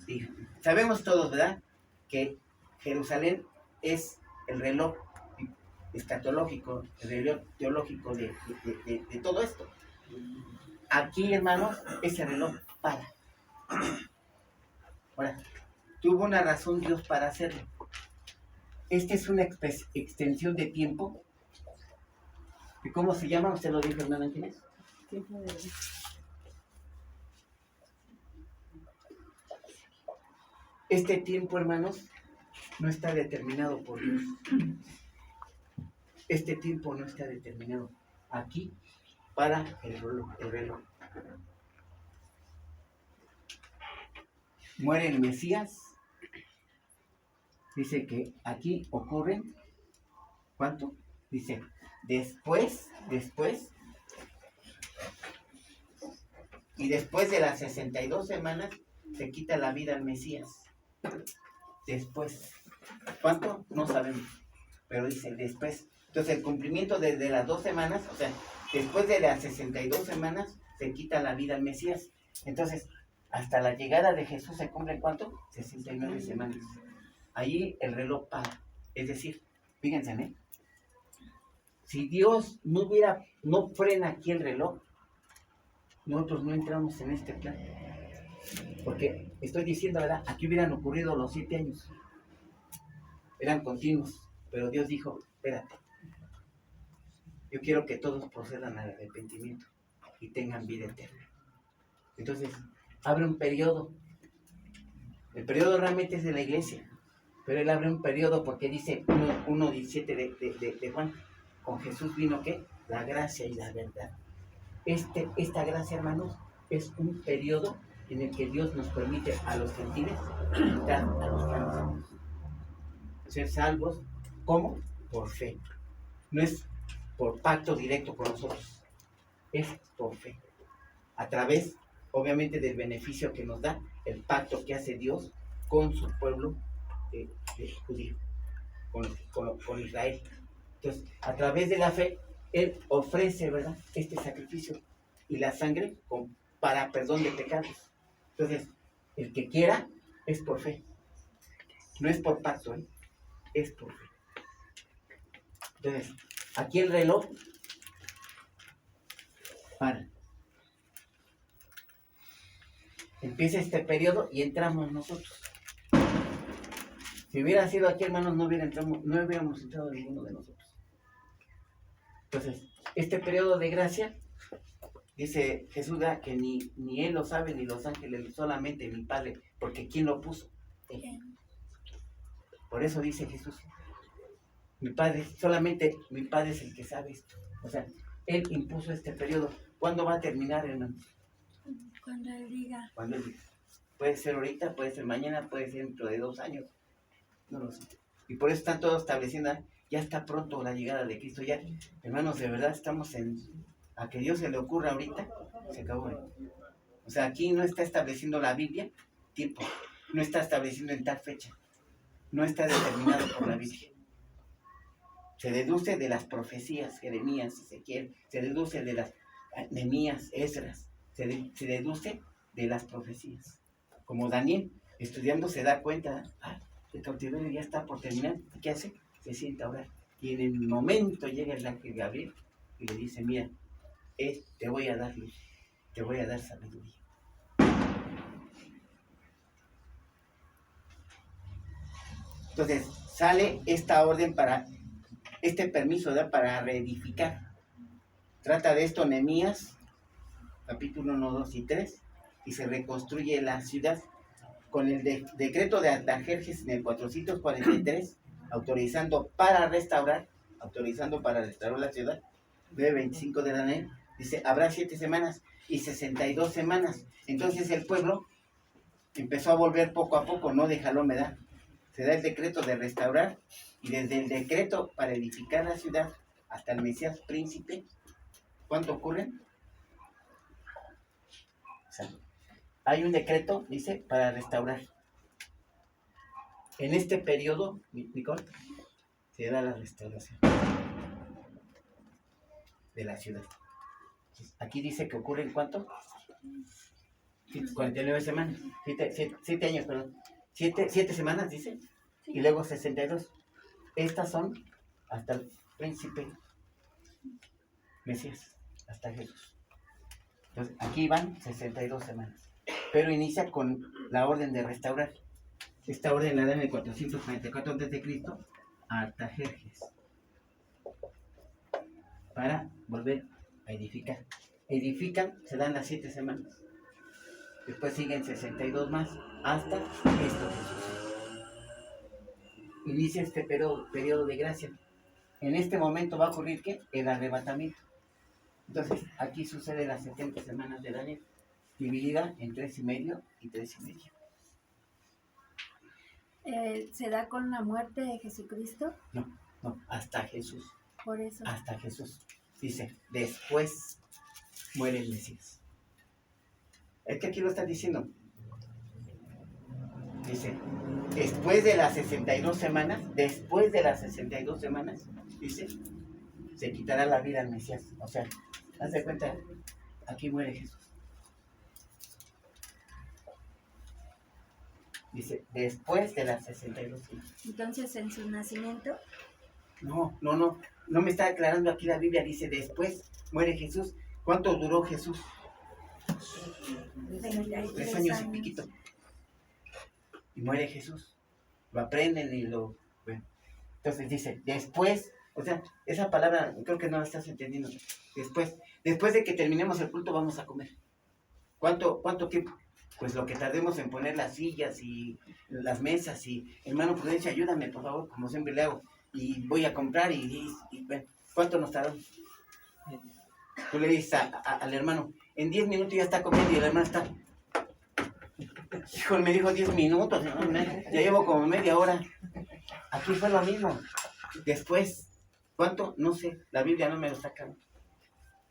Sí, sabemos todos, ¿verdad? Que Jerusalén es el reloj escatológico, el reloj teológico de todo esto. Aquí, hermanos, ese reloj para. Ahora, tuvo una razón Dios para hacerlo. Esta es una extensión de tiempo. ¿Y cómo se llama? ¿Usted lo dijo, hermano Ángeles? Tiempo de vida. Este tiempo, hermanos, no está determinado por Dios. Este tiempo no está determinado aquí para el reloj. muere el Mesías. Dice que aquí ocurren, ¿cuánto? Dice, después, y después de las 62 semanas se quita la vida al Mesías. Después. ¿Cuánto? No sabemos. Pero dice después. Entonces el cumplimiento de las 2 semanas, o sea, después de las 62 semanas se quita la vida al Mesías. Entonces, hasta la llegada de Jesús se cumplen ¿cuánto? 69 semanas. Allí el reloj para. Es decir, fíjense, ¿eh? Si Dios no frena aquí el reloj, nosotros no entramos en este plan. Porque estoy diciendo, ¿verdad? Aquí hubieran ocurrido los 7 años. Eran continuos. Pero Dios dijo, espérate. Yo quiero que todos procedan al arrepentimiento y tengan vida eterna. Entonces, abre un periodo. El periodo realmente es de la iglesia. Pero Él abre un periodo porque dice 1:17 de Juan. Con Jesús vino, ¿qué? La gracia y la verdad. Esta gracia, hermanos, es un periodo en el que Dios nos permite a los gentiles entrar a los planes de Dios. Ser salvos, ¿cómo? Por fe. No es por pacto directo con nosotros, es por fe. A través, obviamente, del beneficio que nos da el pacto que hace Dios con su pueblo judío, con Israel. Entonces, a través de la fe, Él ofrece, ¿verdad?, este sacrificio y la sangre para perdón de pecados. Entonces, el que quiera es por fe. No es por pacto, es por fe. Entonces, aquí el reloj para. Empieza este periodo y entramos nosotros. Si hubiera sido aquí, hermanos, no hubiéramos entrado ninguno de nosotros. Entonces, este periodo de gracia, dice Jesús, que ni Él lo sabe, ni los ángeles, solamente mi Padre, porque ¿quién lo puso? Él. Por eso dice Jesús, mi Padre, solamente mi Padre es el que sabe esto. O sea, Él impuso este periodo. ¿Cuándo va a terminar, hermanos? Cuando Él diga. Cuando Él diga. Puede ser ahorita, puede ser mañana, puede ser dentro de 2 años. No lo sé. Y por eso están todos estableciendo, ya está pronto la llegada de Cristo. Ya, hermanos, de verdad estamos a que Dios se le ocurra ahorita, se acabó. O sea, aquí no está estableciendo la Biblia tiempo, no está estableciendo en tal fecha, no está determinado por la Biblia. Se deduce de las profecías, Jeremías, Ezequiel, se deduce de las Nehemías, Esdras, se deduce de las profecías. Como Daniel, estudiando, se da cuenta, el cautiverio ya está por terminar. ¿Qué hace? Se sienta a orar. Y en el momento llega el ángel Gabriel y le dice, mira, te voy a dar luz, te voy a dar sabiduría. Entonces, sale esta orden este permiso, ¿verdad?, para reedificar. Trata de esto Nehemías, capítulo 1, 2 y 3, y se reconstruye la ciudad con el decreto de Artajerjes en el 443, autorizando para restaurar la ciudad, 9:25 de Daniel, dice, habrá 7 semanas y 62 semanas. Entonces el pueblo empezó a volver poco a poco, no de jalón, ¿verdad? Se da el decreto de restaurar, y desde el decreto para edificar la ciudad hasta el Mesías príncipe, ¿cuánto ocurre? O sea, hay un decreto, dice, para restaurar. En este periodo, Nicole, se da la restauración de la ciudad. Aquí dice que ocurre en ¿cuánto? 49 semanas, 7 años, perdón. 7 semanas, dice, y luego 62. Estas son hasta el príncipe Mesías, hasta Jesús. Entonces, aquí van 62 semanas. Pero inicia con la orden de restaurar. Esta orden la da en el 444 a.C. a Artajerjes para volver a edificar. Edifican, se dan las 7 semanas. Después siguen 62 más hasta esto que sucede. Inicia este periodo de gracia. En este momento va a ocurrir ¿qué? El arrebatamiento. Entonces, aquí sucede las 70 semanas de Daniel, dividida en 3 y medio y 3 y medio. ¿Se da con la muerte de Jesucristo? No, hasta Jesús. Por eso. Hasta Jesús. Dice, después muere el Mesías. Es que aquí lo está diciendo. Dice, después de las 62 semanas, dice, se quitará la vida al Mesías. O sea, haz de cuenta, aquí muere Jesús. Dice, después de las 62 semanas. Entonces, en su nacimiento, No me está aclarando aquí la Biblia. Dice, después muere Jesús. ¿Cuánto duró Jesús? 33 3 años y piquito. Y muere Jesús. Lo aprenden y lo... Bueno. Entonces dice, después, o sea, esa palabra creo que no la estás entendiendo. Después de que terminemos el culto vamos a comer. ¿Cuánto tiempo? Pues lo que tardemos en poner las sillas y las mesas y, hermano Prudencia, ayúdame, por favor, como siempre le hago. Y voy a comprar y bueno, ¿cuánto nos tardamos? Tú le dices al hermano, en 10 minutos ya está comiendo y el hermano está... Híjole, me dijo 10 minutos, ¿no? Ya llevo como media hora. Aquí fue lo mismo. Después, ¿cuánto? No sé, la Biblia no me lo saca.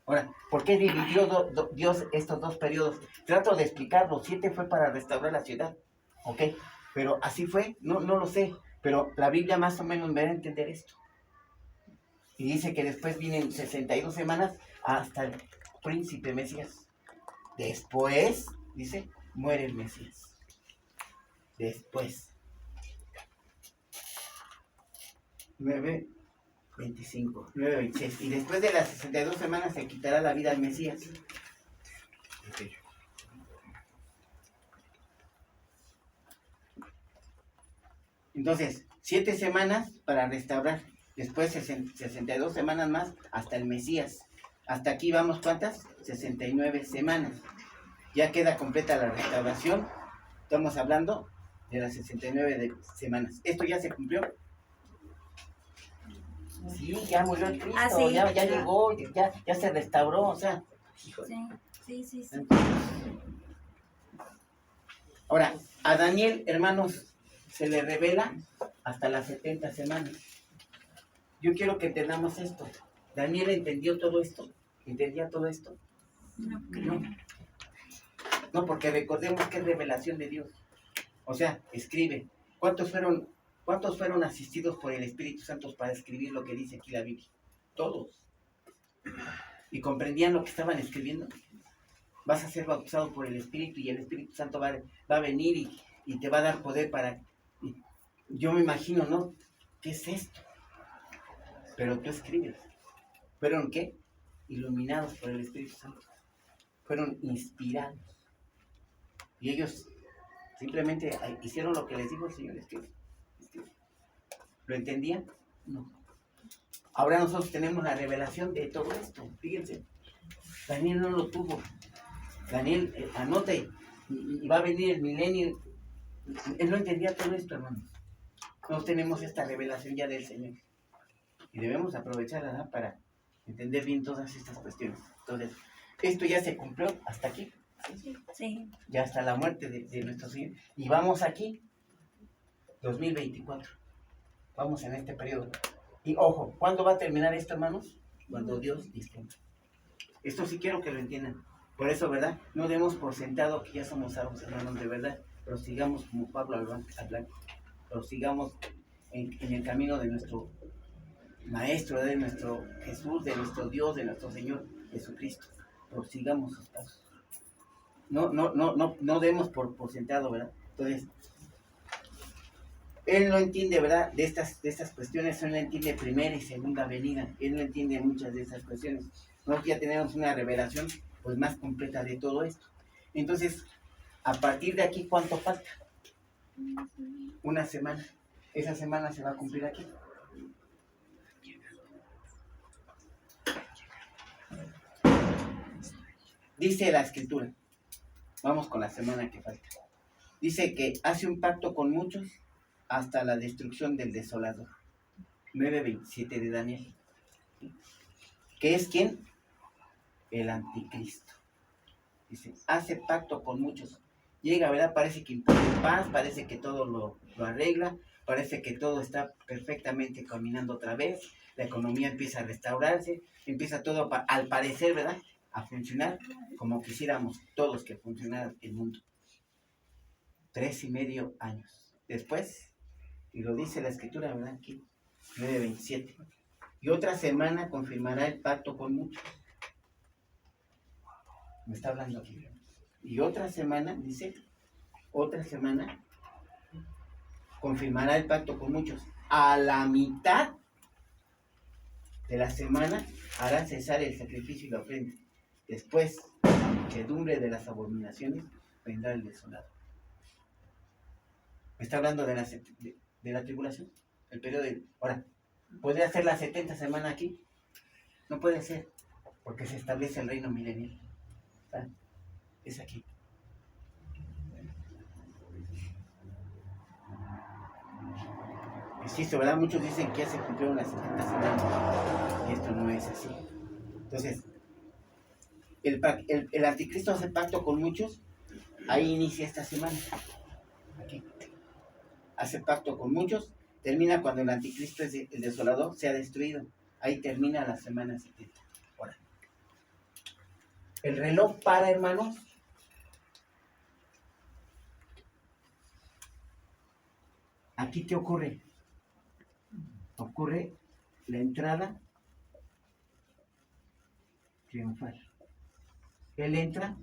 Ahora, ¿por qué dividió Dios estos dos periodos? Trato de explicarlo. 7 fue para restaurar la ciudad, ¿ok? Pero así fue, no lo sé. Pero la Biblia más o menos me da a entender esto. Y dice que después vienen 62 semanas hasta el príncipe Mesías. Después, dice, muere el Mesías. Después. 9:25, 9:26. Y después de las 62 semanas se quitará la vida al Mesías. Entonces, 7 semanas para restaurar. Después 62 semanas más hasta el Mesías. Hasta aquí vamos, ¿cuántas? 69 semanas. Ya queda completa la restauración. Estamos hablando de las 69 semanas. ¿Esto ya se cumplió? Sí, ya murió el Cristo, sí, ya llegó, ya se restauró, o sea. Híjole. sí. Ahora, a Daniel, hermanos, se le revela hasta las 70 semanas. Yo quiero que entendamos esto. Daniel entendió todo esto. ¿Entendía todo esto? No creo. No, porque recordemos que es revelación de Dios. O sea, escribe. ¿Cuántos fueron asistidos por el Espíritu Santo para escribir lo que dice aquí la Biblia? Todos. ¿Y comprendían lo que estaban escribiendo? Vas a ser bautizado por el Espíritu y el Espíritu Santo va a venir y te va a dar poder para... Yo me imagino, ¿no? ¿Qué es esto? Pero tú escribes. ¿Fueron qué? Iluminados por el Espíritu Santo. Fueron inspirados. Y ellos simplemente hicieron lo que les dijo el Señor. Escribe. ¿Lo entendían? No. Ahora nosotros tenemos la revelación de todo esto. Fíjense. Daniel no lo tuvo. Daniel anota y va a venir el milenio. Él no entendía todo esto, hermanos. Nosotros tenemos esta revelación ya del Señor. Y debemos aprovecharla, ¿no? Para entender bien todas estas cuestiones. Entonces, esto ya se cumplió hasta aquí. Sí. Ya hasta la muerte de nuestro Señor. Y vamos aquí, 2024. Vamos en este periodo. Y ojo, ¿cuándo va a terminar esto, hermanos? Cuando Dios disponga. Esto sí quiero que lo entiendan. Por eso, ¿verdad? No demos por sentado que ya somos salvos, hermanos, de verdad. Pero sigamos como Pablo al blanco. Pero sigamos en el camino de nuestro Maestro, de nuestro Jesús, de nuestro Dios, de nuestro Señor Jesucristo. Pero sigamos sus pasos. No demos por sentado, ¿verdad? Entonces, él no entiende, ¿verdad? De estas cuestiones, él no entiende primera y segunda venida. Él no entiende muchas de esas cuestiones. Nosotros ya tenemos una revelación pues más completa de todo esto. Entonces, a partir de aquí, ¿cuánto falta? Una semana. Esa semana se va a cumplir aquí. Dice la Escritura. Vamos con la semana que falta. Dice que hace un pacto con muchos hasta la destrucción del desolador. 9:27 de Daniel. ¿Qué es quién? El anticristo. Dice, hace pacto con muchos. llega, ¿verdad? Parece que impone paz, parece que todo lo arregla, parece que todo está perfectamente caminando otra vez, la economía empieza a restaurarse, empieza todo, al parecer, ¿verdad?, a funcionar como quisiéramos todos que funcionara el mundo. 3,5 años después, y lo dice la escritura, ¿verdad? Aquí, 9:27. Y otra semana confirmará el pacto con muchos. Me está hablando aquí. Y otra semana, dice, otra semana confirmará el pacto con muchos. A la mitad de la semana hará cesar el sacrificio y la ofrenda. Después, la muchedumbre de las abominaciones, vendrá el desolado. Me está hablando de la tribulación, el periodo de... Ahora, ¿podría ser la 70 semana aquí? No puede ser, porque se establece el reino milenial. ¿Ah? Es aquí. Insisto, ¿verdad? Muchos dicen que ya se cumplieron las 70 semanas, y esto no es así. Entonces, el anticristo hace pacto con muchos, ahí inicia esta semana. Aquí. Hace pacto con muchos, termina cuando el anticristo, el desolador, sea destruido. Ahí termina la semana 70. Ahora, el reloj para, hermanos. Aquí, ¿qué ocurre? Ocurre la entrada triunfal. Él entra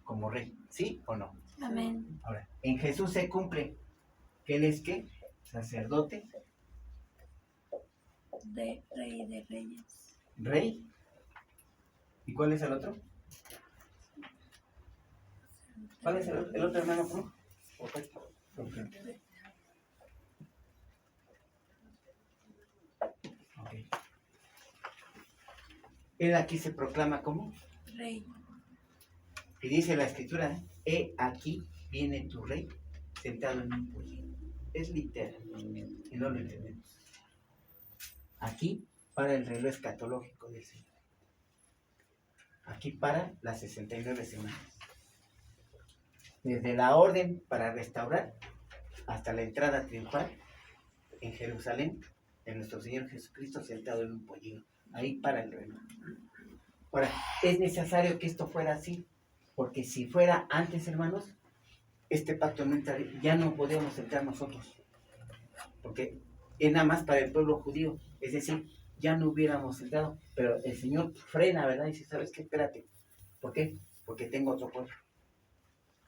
como rey, ¿sí o no? Amén. Ahora, en Jesús se cumple que Él es ¿qué? Sacerdote, De Rey de Reyes. rey. ¿Y cuál es el otro? ¿Cuál es el otro hermano? ¿Cómo? Okay. Él aquí se proclama como Rey. y dice la escritura, he aquí viene tu rey sentado en un pollino. Es literal y no lo entendemos. Aquí para el reloj escatológico del Señor. Aquí para las 69 semanas. Desde la orden para restaurar hasta la entrada triunfal en Jerusalén de nuestro Señor Jesucristo sentado en un pollino. Ahí para el reloj. Ahora, es necesario que esto fuera así, porque si fuera antes, hermanos, este pacto no entraría, ya no podemos entrar nosotros, porque es nada más para el pueblo judío, es decir, ya no hubiéramos entrado, pero el Señor frena, ¿verdad? Y dice, ¿sabes qué? Espérate. ¿Por qué? Porque tengo otro pueblo.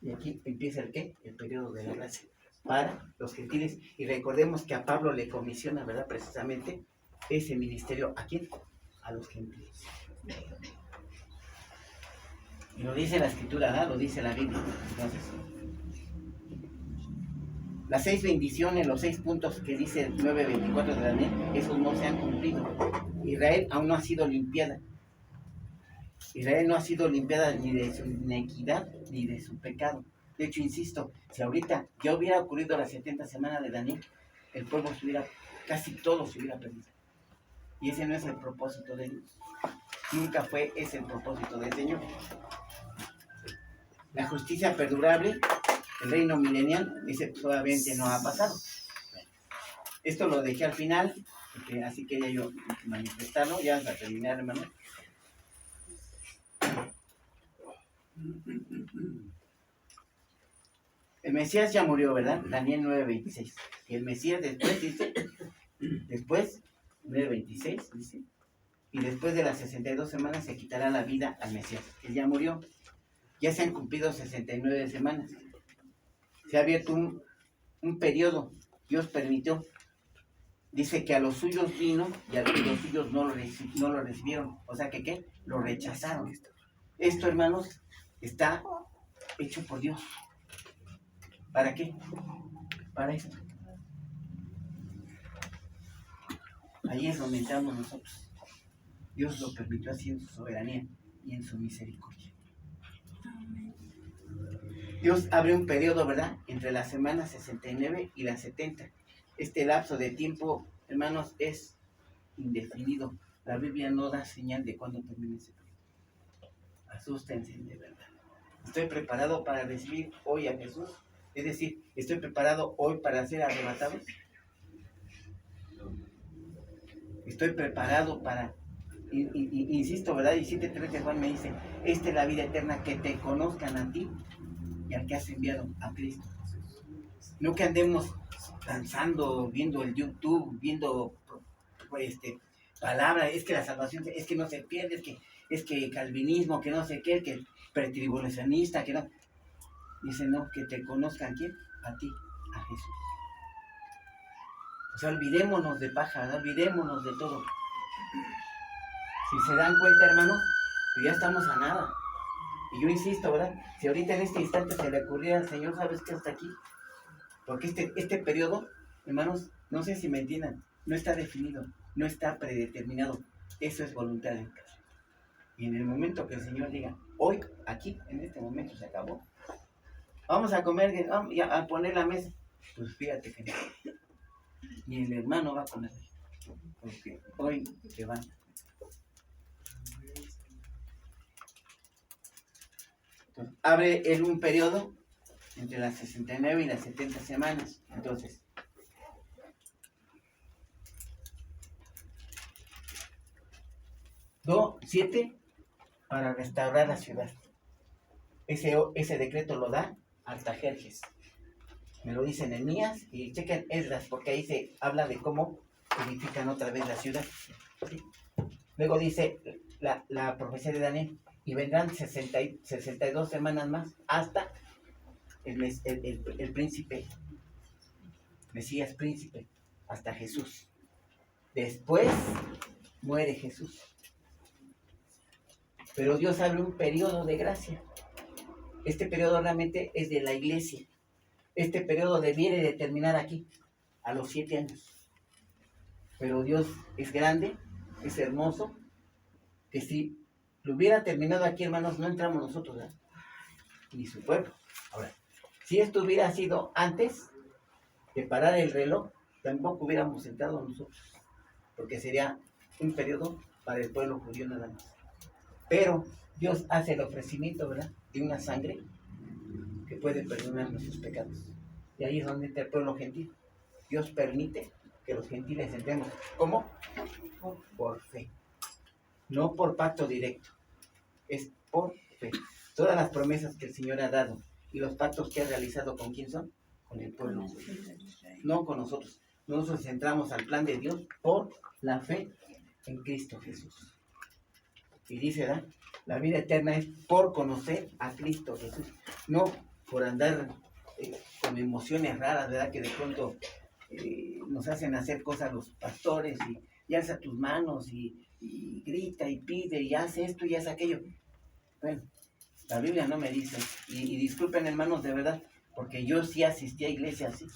Y aquí empieza el ¿qué? El periodo de la gracia para los gentiles. Y recordemos que a Pablo le comisiona, ¿verdad? Precisamente ese ministerio. ¿A quién? A los gentiles. Y lo dice la escritura, ¿verdad? Lo dice la Biblia. Entonces, las 6 bendiciones, los 6 puntos que dice el 9:24 de Daniel, esos no se han cumplido. Israel aún no ha sido limpiada. Israel no ha sido limpiada ni de su inequidad ni de su pecado. De hecho, insisto, si ahorita ya hubiera ocurrido la 70 semana de Daniel, el pueblo casi todo se hubiera perdido. Y ese no es el propósito de Dios. Nunca fue ese el propósito del Señor. La justicia perdurable, el reino milenial, ese solamente no ha pasado. Esto lo dejé al final, porque así quería yo manifestarlo, ya hasta terminar, hermano. El Mesías ya murió, ¿verdad? Daniel 9:26. Y el Mesías después dice, 9:26 dice, y después de las 62 semanas se quitará la vida al Mesías. Él ya murió. Ya se han cumplido 69 semanas. Se ha abierto un periodo. Dios permitió. Dice que a los suyos vino y a los suyos no lo recibieron. O sea que, ¿qué? Lo rechazaron. Esto, hermanos, está hecho por Dios. ¿Para qué? Para esto. Ahí es donde entramos nosotros. Dios lo permitió así en su soberanía y en su misericordia. Dios abre un periodo, ¿verdad? Entre la semana 69 y la 70. Este lapso de tiempo, hermanos, es indefinido. La Biblia no da señal de cuándo termina ese periodo. Asústense, de verdad. Estoy preparado para recibir hoy a Jesús. Es decir, estoy preparado hoy para ser arrebatado. Estoy preparado para, insisto, ¿verdad? Y 7:3 de Juan me dice, esta es la vida eterna, que te conozcan a ti y al que has enviado, a Cristo. No que andemos danzando, viendo el YouTube, viendo palabras, es que la salvación, es que no se pierde, es que calvinismo, que no sé qué, que pretribulacionista, que no. Dice, no, que te conozcan, ¿quién? A ti, a Jesús. O sea, olvidémonos de paja, ¿no? Olvidémonos de todo. Si se dan cuenta, hermanos, pues ya estamos a nada. Y yo insisto, ¿verdad? Si ahorita en este instante se le ocurriera al Señor, ¿sabes qué? Hasta aquí. Porque este periodo, hermanos, no sé si me entiendan, no está definido, no está predeterminado. Eso es voluntad de Dios. Y en el momento que el Señor diga, hoy, aquí, en este momento se acabó. Vamos a comer, vamos a poner la mesa. Pues fíjate que no. Ni el hermano va a comer. Porque hoy se van. Entonces, abre él un periodo entre las 69 y las 70 semanas. Entonces, 7 para restaurar la ciudad. Ese decreto lo da Artajerjes. Me lo dice Nehemías y chequen Esdras, porque ahí se habla de cómo edifican otra vez la ciudad. ¿Sí? Luego dice la profecía de Daniel, y vendrán 62 semanas más hasta el príncipe, Mesías príncipe, hasta Jesús. Después muere Jesús. Pero Dios abre un periodo de gracia. Este periodo realmente es de la iglesia. Este periodo debiera de terminar aquí, a los 7 años. Pero Dios es grande, es hermoso, que si lo hubiera terminado aquí, hermanos, no entramos nosotros, ¿verdad? Ni su pueblo. Ahora, si esto hubiera sido antes de parar el reloj, tampoco hubiéramos entrado nosotros, porque sería un periodo para el pueblo judío nada más. Pero Dios hace el ofrecimiento, ¿verdad?, de una sangre que puede perdonar nuestros pecados. Y ahí es donde entra el pueblo gentil. Dios permite que los gentiles entremos. ¿Cómo? Por fe. No por pacto directo. Es por fe. Todas las promesas que el Señor ha dado y los pactos que ha realizado, ¿con quién son? Con el pueblo. No con nosotros. Nosotros entramos al plan de Dios por la fe en Cristo Jesús. Y dice, ¿verdad?, la vida eterna es por conocer a Cristo Jesús. No por andar con emociones raras, ¿verdad?, que de pronto nos hacen hacer cosas los pastores y alza tus manos y grita y pide y hace esto y hace aquello. Bueno, la Biblia no me dice, y disculpen, hermanos, de verdad, porque yo sí asistí a iglesias así.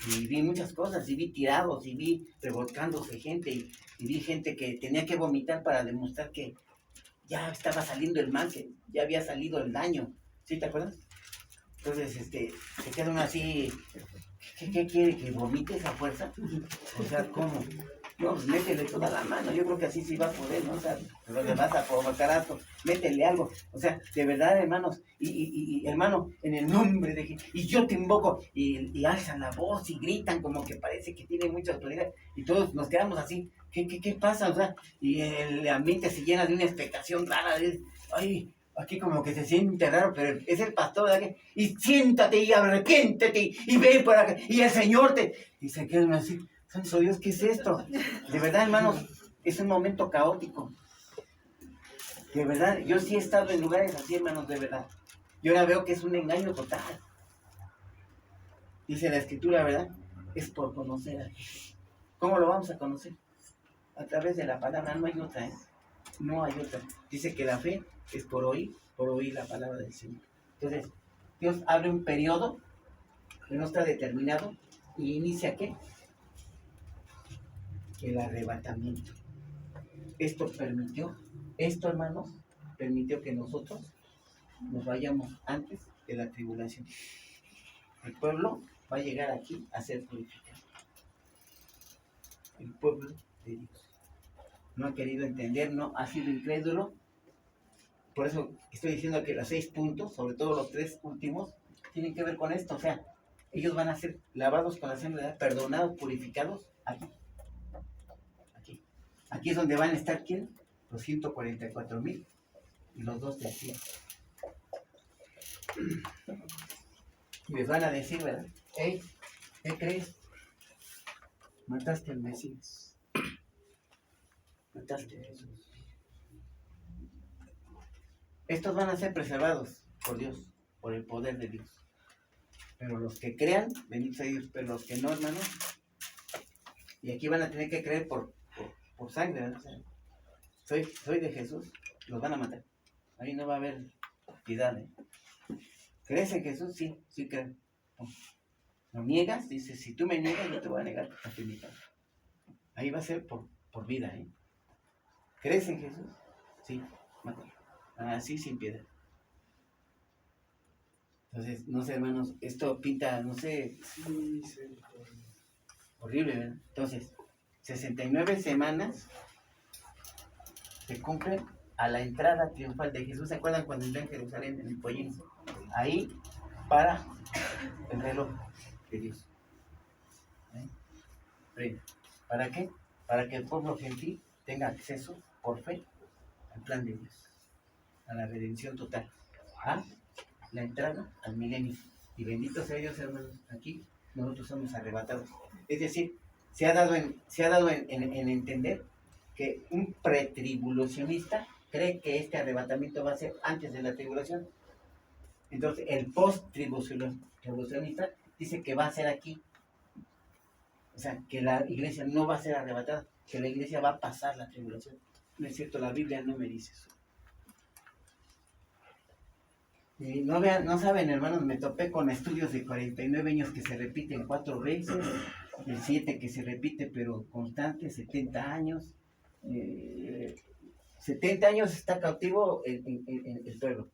Y vi muchas cosas, y vi tirados, y vi revolcándose gente, y vi gente que tenía que vomitar para demostrar que ya estaba saliendo el mal, que ya había salido el daño. ¿Sí te acuerdas? Entonces, se queda uno así, ¿qué quiere? ¿Que vomite esa fuerza? O sea, ¿cómo? No, pues métele toda la mano, yo creo que así sí va a poder, ¿no? O sea, lo le vas a provocar algo, métele algo. O sea, de verdad, hermanos, y hermano, en el nombre de y yo te invoco, y alzan la voz y gritan como que parece que tiene mucha autoridad, y todos nos quedamos así, ¿qué pasa? O sea, y el ambiente se llena de una expectación rara, ay, aquí como que se siente raro, pero es el pastor, ¿verdad? Y siéntate y arrepiéntete y ve por acá, y el Señor y se quedan así. Santo Dios, ¿qué es esto? De verdad, hermanos, es un momento caótico. De verdad, yo sí he estado en lugares así, hermanos, de verdad. Yo ahora veo que es un engaño total. Dice la Escritura, ¿verdad? Es por conocer a Dios. ¿Cómo lo vamos a conocer? A través de la palabra, no hay otra, ¿eh? No hay otra. Dice que la fe es por oír la palabra del Señor. Entonces, Dios abre un periodo que no está determinado y inicia, ¿qué? El arrebatamiento. Esto, hermanos, permitió que nosotros nos vayamos antes de la tribulación. El pueblo va a llegar aquí a ser purificado. El pueblo de Dios. No ha querido entender, no ha sido incrédulo, por eso estoy diciendo que los 6 puntos, sobre todo los 3 últimos, tienen que ver con esto. O sea, ellos van a ser lavados con la sangre, ¿verdad? Perdonados, purificados, aquí. Aquí. Aquí es donde van a estar, ¿quién? Los 144,000 y los 2 del cielo. Y les van a decir, ¿verdad? Hey, ¿qué crees? Mataste al Mesías. Mataste a Jesús. Estos van a ser preservados por Dios, por el poder de Dios. Pero los que crean, benditos a Dios, pero los que no, hermanos, y aquí van a tener que creer por sangre, ¿verdad? O sea, soy de Jesús, los van a matar. Ahí no va a haber piedad, ¿eh? ¿Crees en Jesús? Sí, sí creo. ¿Lo niegas? Dice, si tú me niegas, yo te voy a negar hasta mi casa. Ahí va a ser por vida, ¿eh? ¿Crees en Jesús? Sí, mátalo. Así sin piedad. Entonces, no sé, hermanos, esto pinta, no sé, Sí, sí. horrible, ¿verdad? Entonces, 69 semanas se cumplen a la entrada triunfal de Jesús. ¿Se acuerdan cuando entró en Jerusalén en el pollín? Ahí para el reloj de Dios. ¿Eh? ¿Para qué? Para que el pueblo gentil tenga acceso por fe al plan de Dios, a la redención total, a la entrada al milenio. Y bendito sea Dios, hermanos, aquí nosotros somos arrebatados. Es decir, se ha dado en entender que un pretribulacionista cree que este arrebatamiento va a ser antes de la tribulación. Entonces, el post-tribulacionista dice que va a ser aquí. O sea, que la iglesia no va a ser arrebatada, que la iglesia va a pasar la tribulación. No es cierto, la Biblia no me dice eso. Y no saben, hermanos, me topé con estudios de 49 años que se repiten 4 veces, el 7 que se repite pero constante, 70 años. 70 años está cautivo el pueblo.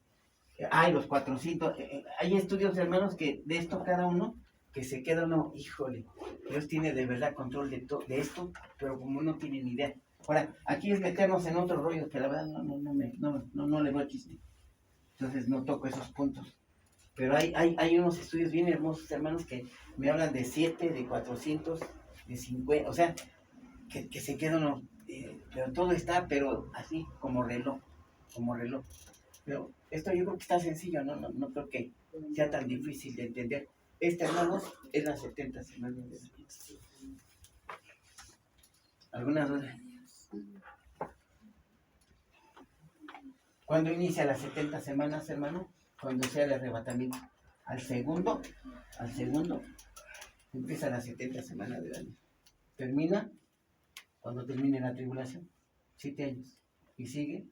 Hay los 400, hay estudios, hermanos, que de esto cada uno, que se queda uno, híjole, Dios tiene de verdad control de esto, pero como no tiene ni idea. Ahora, aquí es meternos en otros rollos que la verdad no le veo chiste. Entonces no toco esos puntos. Pero hay unos estudios bien hermosos, hermanos, que me hablan de 7, de 400, de 50, o sea, que se queda uno, pero todo está, pero así, como reloj. Pero esto yo creo que está sencillo, no creo que sea tan difícil de entender. Hermanos, es las 70 semanas de Dios. ¿Alguna duda? ¿Cuándo inicia las 70 semanas, hermano? Cuando sea el arrebatamiento. Al segundo, empieza las 70 semanas del año. Termina cuando termine la tribulación. 7 años. Y sigue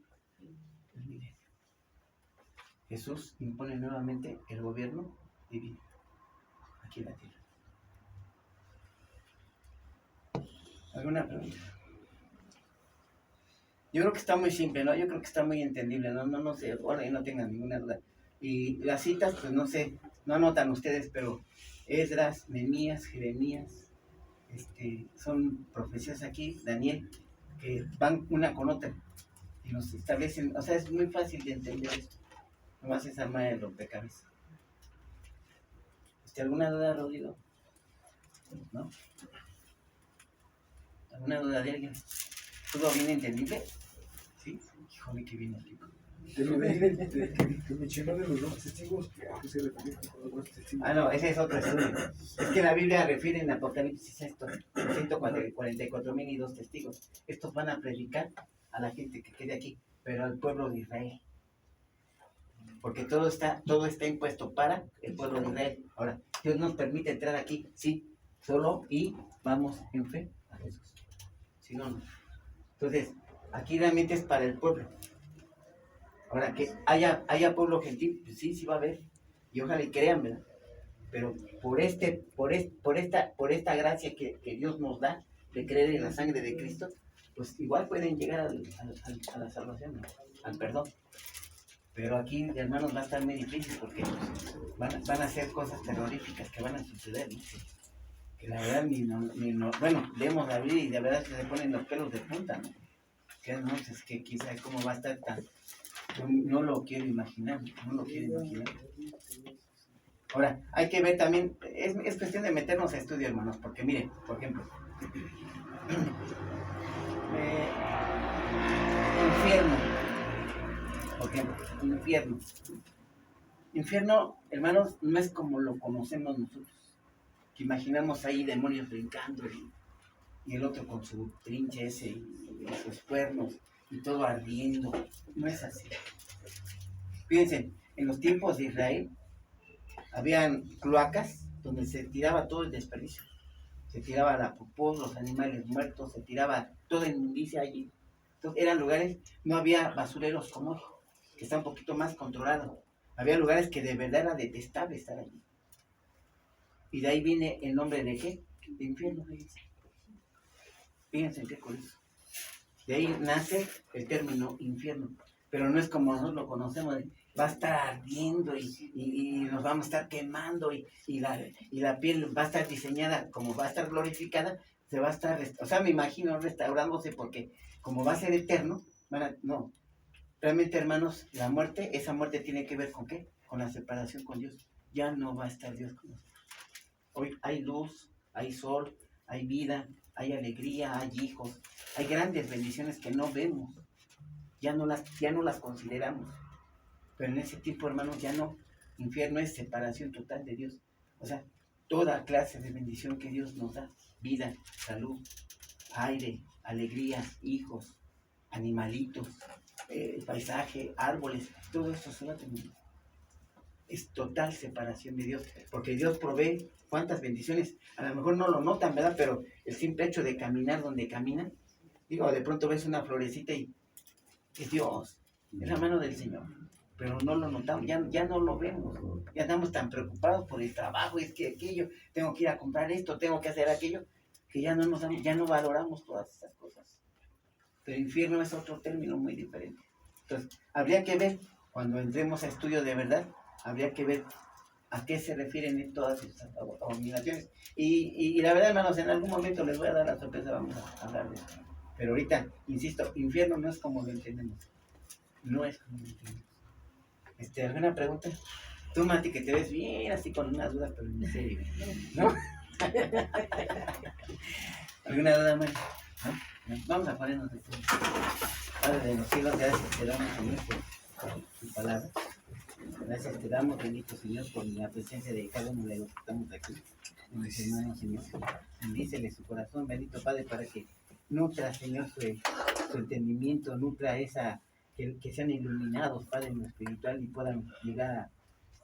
el milenio. Jesús impone nuevamente el gobierno divino aquí en la tierra. ¿Alguna pregunta? Yo creo que está muy simple, ¿no? Yo creo que está muy entendible, no sé, ahora no tengan ninguna duda. Y las citas, pues no sé, no anotan ustedes, pero Esdras, Nehemías, Jeremías, son profecías aquí, Daniel, que van una con otra y nos establecen, o sea, es muy fácil de entender esto. Nomás es arma de rompecabezas. ¿Alguna duda, Rodrigo? ¿No? ¿Alguna duda de alguien? ¿Todo bien entendible? ¿Sí? Híjole, qué bien explico. De lo que mencionó de los dos testigos, ¿a qué se refiere con los dos testigos? Ah, no, ese es otro estudio. Es que la Biblia refiere en Apocalipsis esto, 144,000 y 2 testigos. Estos van a predicar a la gente que quede aquí, pero al pueblo de Israel. Porque todo está impuesto para el pueblo de Israel. Ahora, Dios nos permite entrar aquí, sí, solo y vamos en fe a Jesús. Si no, no. Entonces, aquí realmente es para el pueblo. Ahora, que haya pueblo gentil, pues sí va a haber. Y ojalá y crean, ¿verdad? Pero por esta gracia que Dios nos da de creer en la sangre de Cristo, pues igual pueden llegar a la salvación, ¿no? Al perdón. Pero aquí, hermanos, va a estar muy difícil porque van a ser cosas terroríficas que van a suceder, ¿no? Que la verdad bueno, leemos la Biblia y de verdad se ponen los pelos de punta, ¿no? Que entonces, que quizá cómo va a estar Yo no lo quiero imaginar, no lo quiero imaginar. Ahora, hay que ver también, es cuestión de meternos a estudio, hermanos, porque miren, por ejemplo, infierno, por ejemplo, infierno. Infierno, hermanos, no es como lo conocemos nosotros, que imaginamos ahí demonios brincando y el otro con su trinche ese y sus cuernos y todo ardiendo. No es así. Fíjense, en los tiempos de Israel habían cloacas donde se tiraba todo el desperdicio. Se tiraba la popó, los animales muertos, se tiraba toda inmundicia allí. Entonces eran lugares, no había basureros como hoy, que está un poquito más controlado. Había lugares que de verdad era detestable estar allí. Y de ahí viene el nombre de ¿qué? De infierno. Fíjense qué curioso. De ahí nace el término infierno. Pero no es como nosotros lo conocemos, va a estar ardiendo y nos vamos a estar quemando y la piel va a estar diseñada, como va a estar glorificada, se va a estar, o sea, me imagino restaurándose porque como va a ser eterno, no, realmente hermanos, la muerte, esa muerte tiene que ver con ¿qué? Con la separación con Dios. Ya no va a estar Dios con nosotros. Hoy hay luz, hay sol, hay vida, hay alegría, hay hijos, hay grandes bendiciones que no vemos, ya no las consideramos. Pero en ese tiempo, hermanos, ya no. Infierno es separación total de Dios. O sea, toda clase de bendición que Dios nos da, vida, salud, aire, alegría, hijos, animalitos, paisaje, árboles, todo esto se va a terminar. Es total separación de Dios, porque Dios provee cuántas bendiciones, a lo mejor no lo notan, ¿verdad? Pero el simple hecho de caminar donde caminan, digo, de pronto ves una florecita y es Dios, es la mano del Señor, pero no lo notamos, ya no lo vemos, ya andamos tan preocupados por el trabajo, es que aquello, tengo que ir a comprar esto, tengo que hacer aquello, que ya no valoramos todas esas cosas. Pero infierno es otro término muy diferente. Entonces, habría que ver, cuando entremos a estudio de verdad, habría que ver a qué se refieren todas estas abominaciones. Y la verdad, hermanos, en algún momento les voy a dar la sorpresa, vamos a hablar de eso. Pero ahorita, insisto, infierno no es como lo entendemos. No es como lo entendemos. ¿Alguna pregunta? Tú, Mati, que te ves bien así con una duda, pero en serio, ¿no? ¿Alguna duda, Mati? ¿No? Vamos a ponernos esto. Padre de los cielos, gracias te damos, Señor, por tu palabra. Gracias te damos, bendito Señor, por la presencia de cada uno de los que estamos aquí, de mis hermanos, Señor. Bendícele su corazón, bendito Padre, para que nutra, Señor, su entendimiento, nutra que sean iluminados, Padre, en lo espiritual y puedan llegar a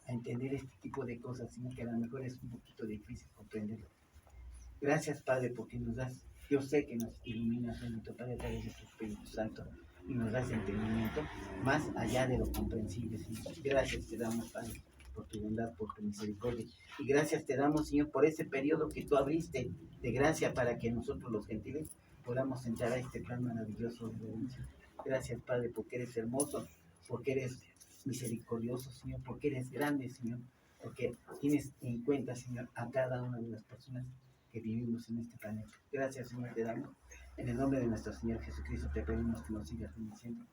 entender este tipo de cosas, Señor, que a lo mejor es un poquito difícil comprenderlo. Gracias, Padre, porque nos das, yo sé que nos iluminas, bendito Padre, a través de tu Espíritu Santo, y nos das entendimiento más allá de lo comprensible, Señor. Gracias te damos, Padre, por tu bondad, por tu misericordia. Y gracias te damos, Señor, por ese periodo que tú abriste de gracia para que nosotros los gentiles podamos entrar a este plan maravilloso de redención. Gracias, Padre, porque eres hermoso, porque eres misericordioso, Señor, porque eres grande, Señor, porque tienes en cuenta, Señor, a cada una de las personas que vivimos en este planeta. Gracias, Señor, te damos. En el nombre de nuestro Señor Jesucristo te pedimos que nos sigas bendiciendo.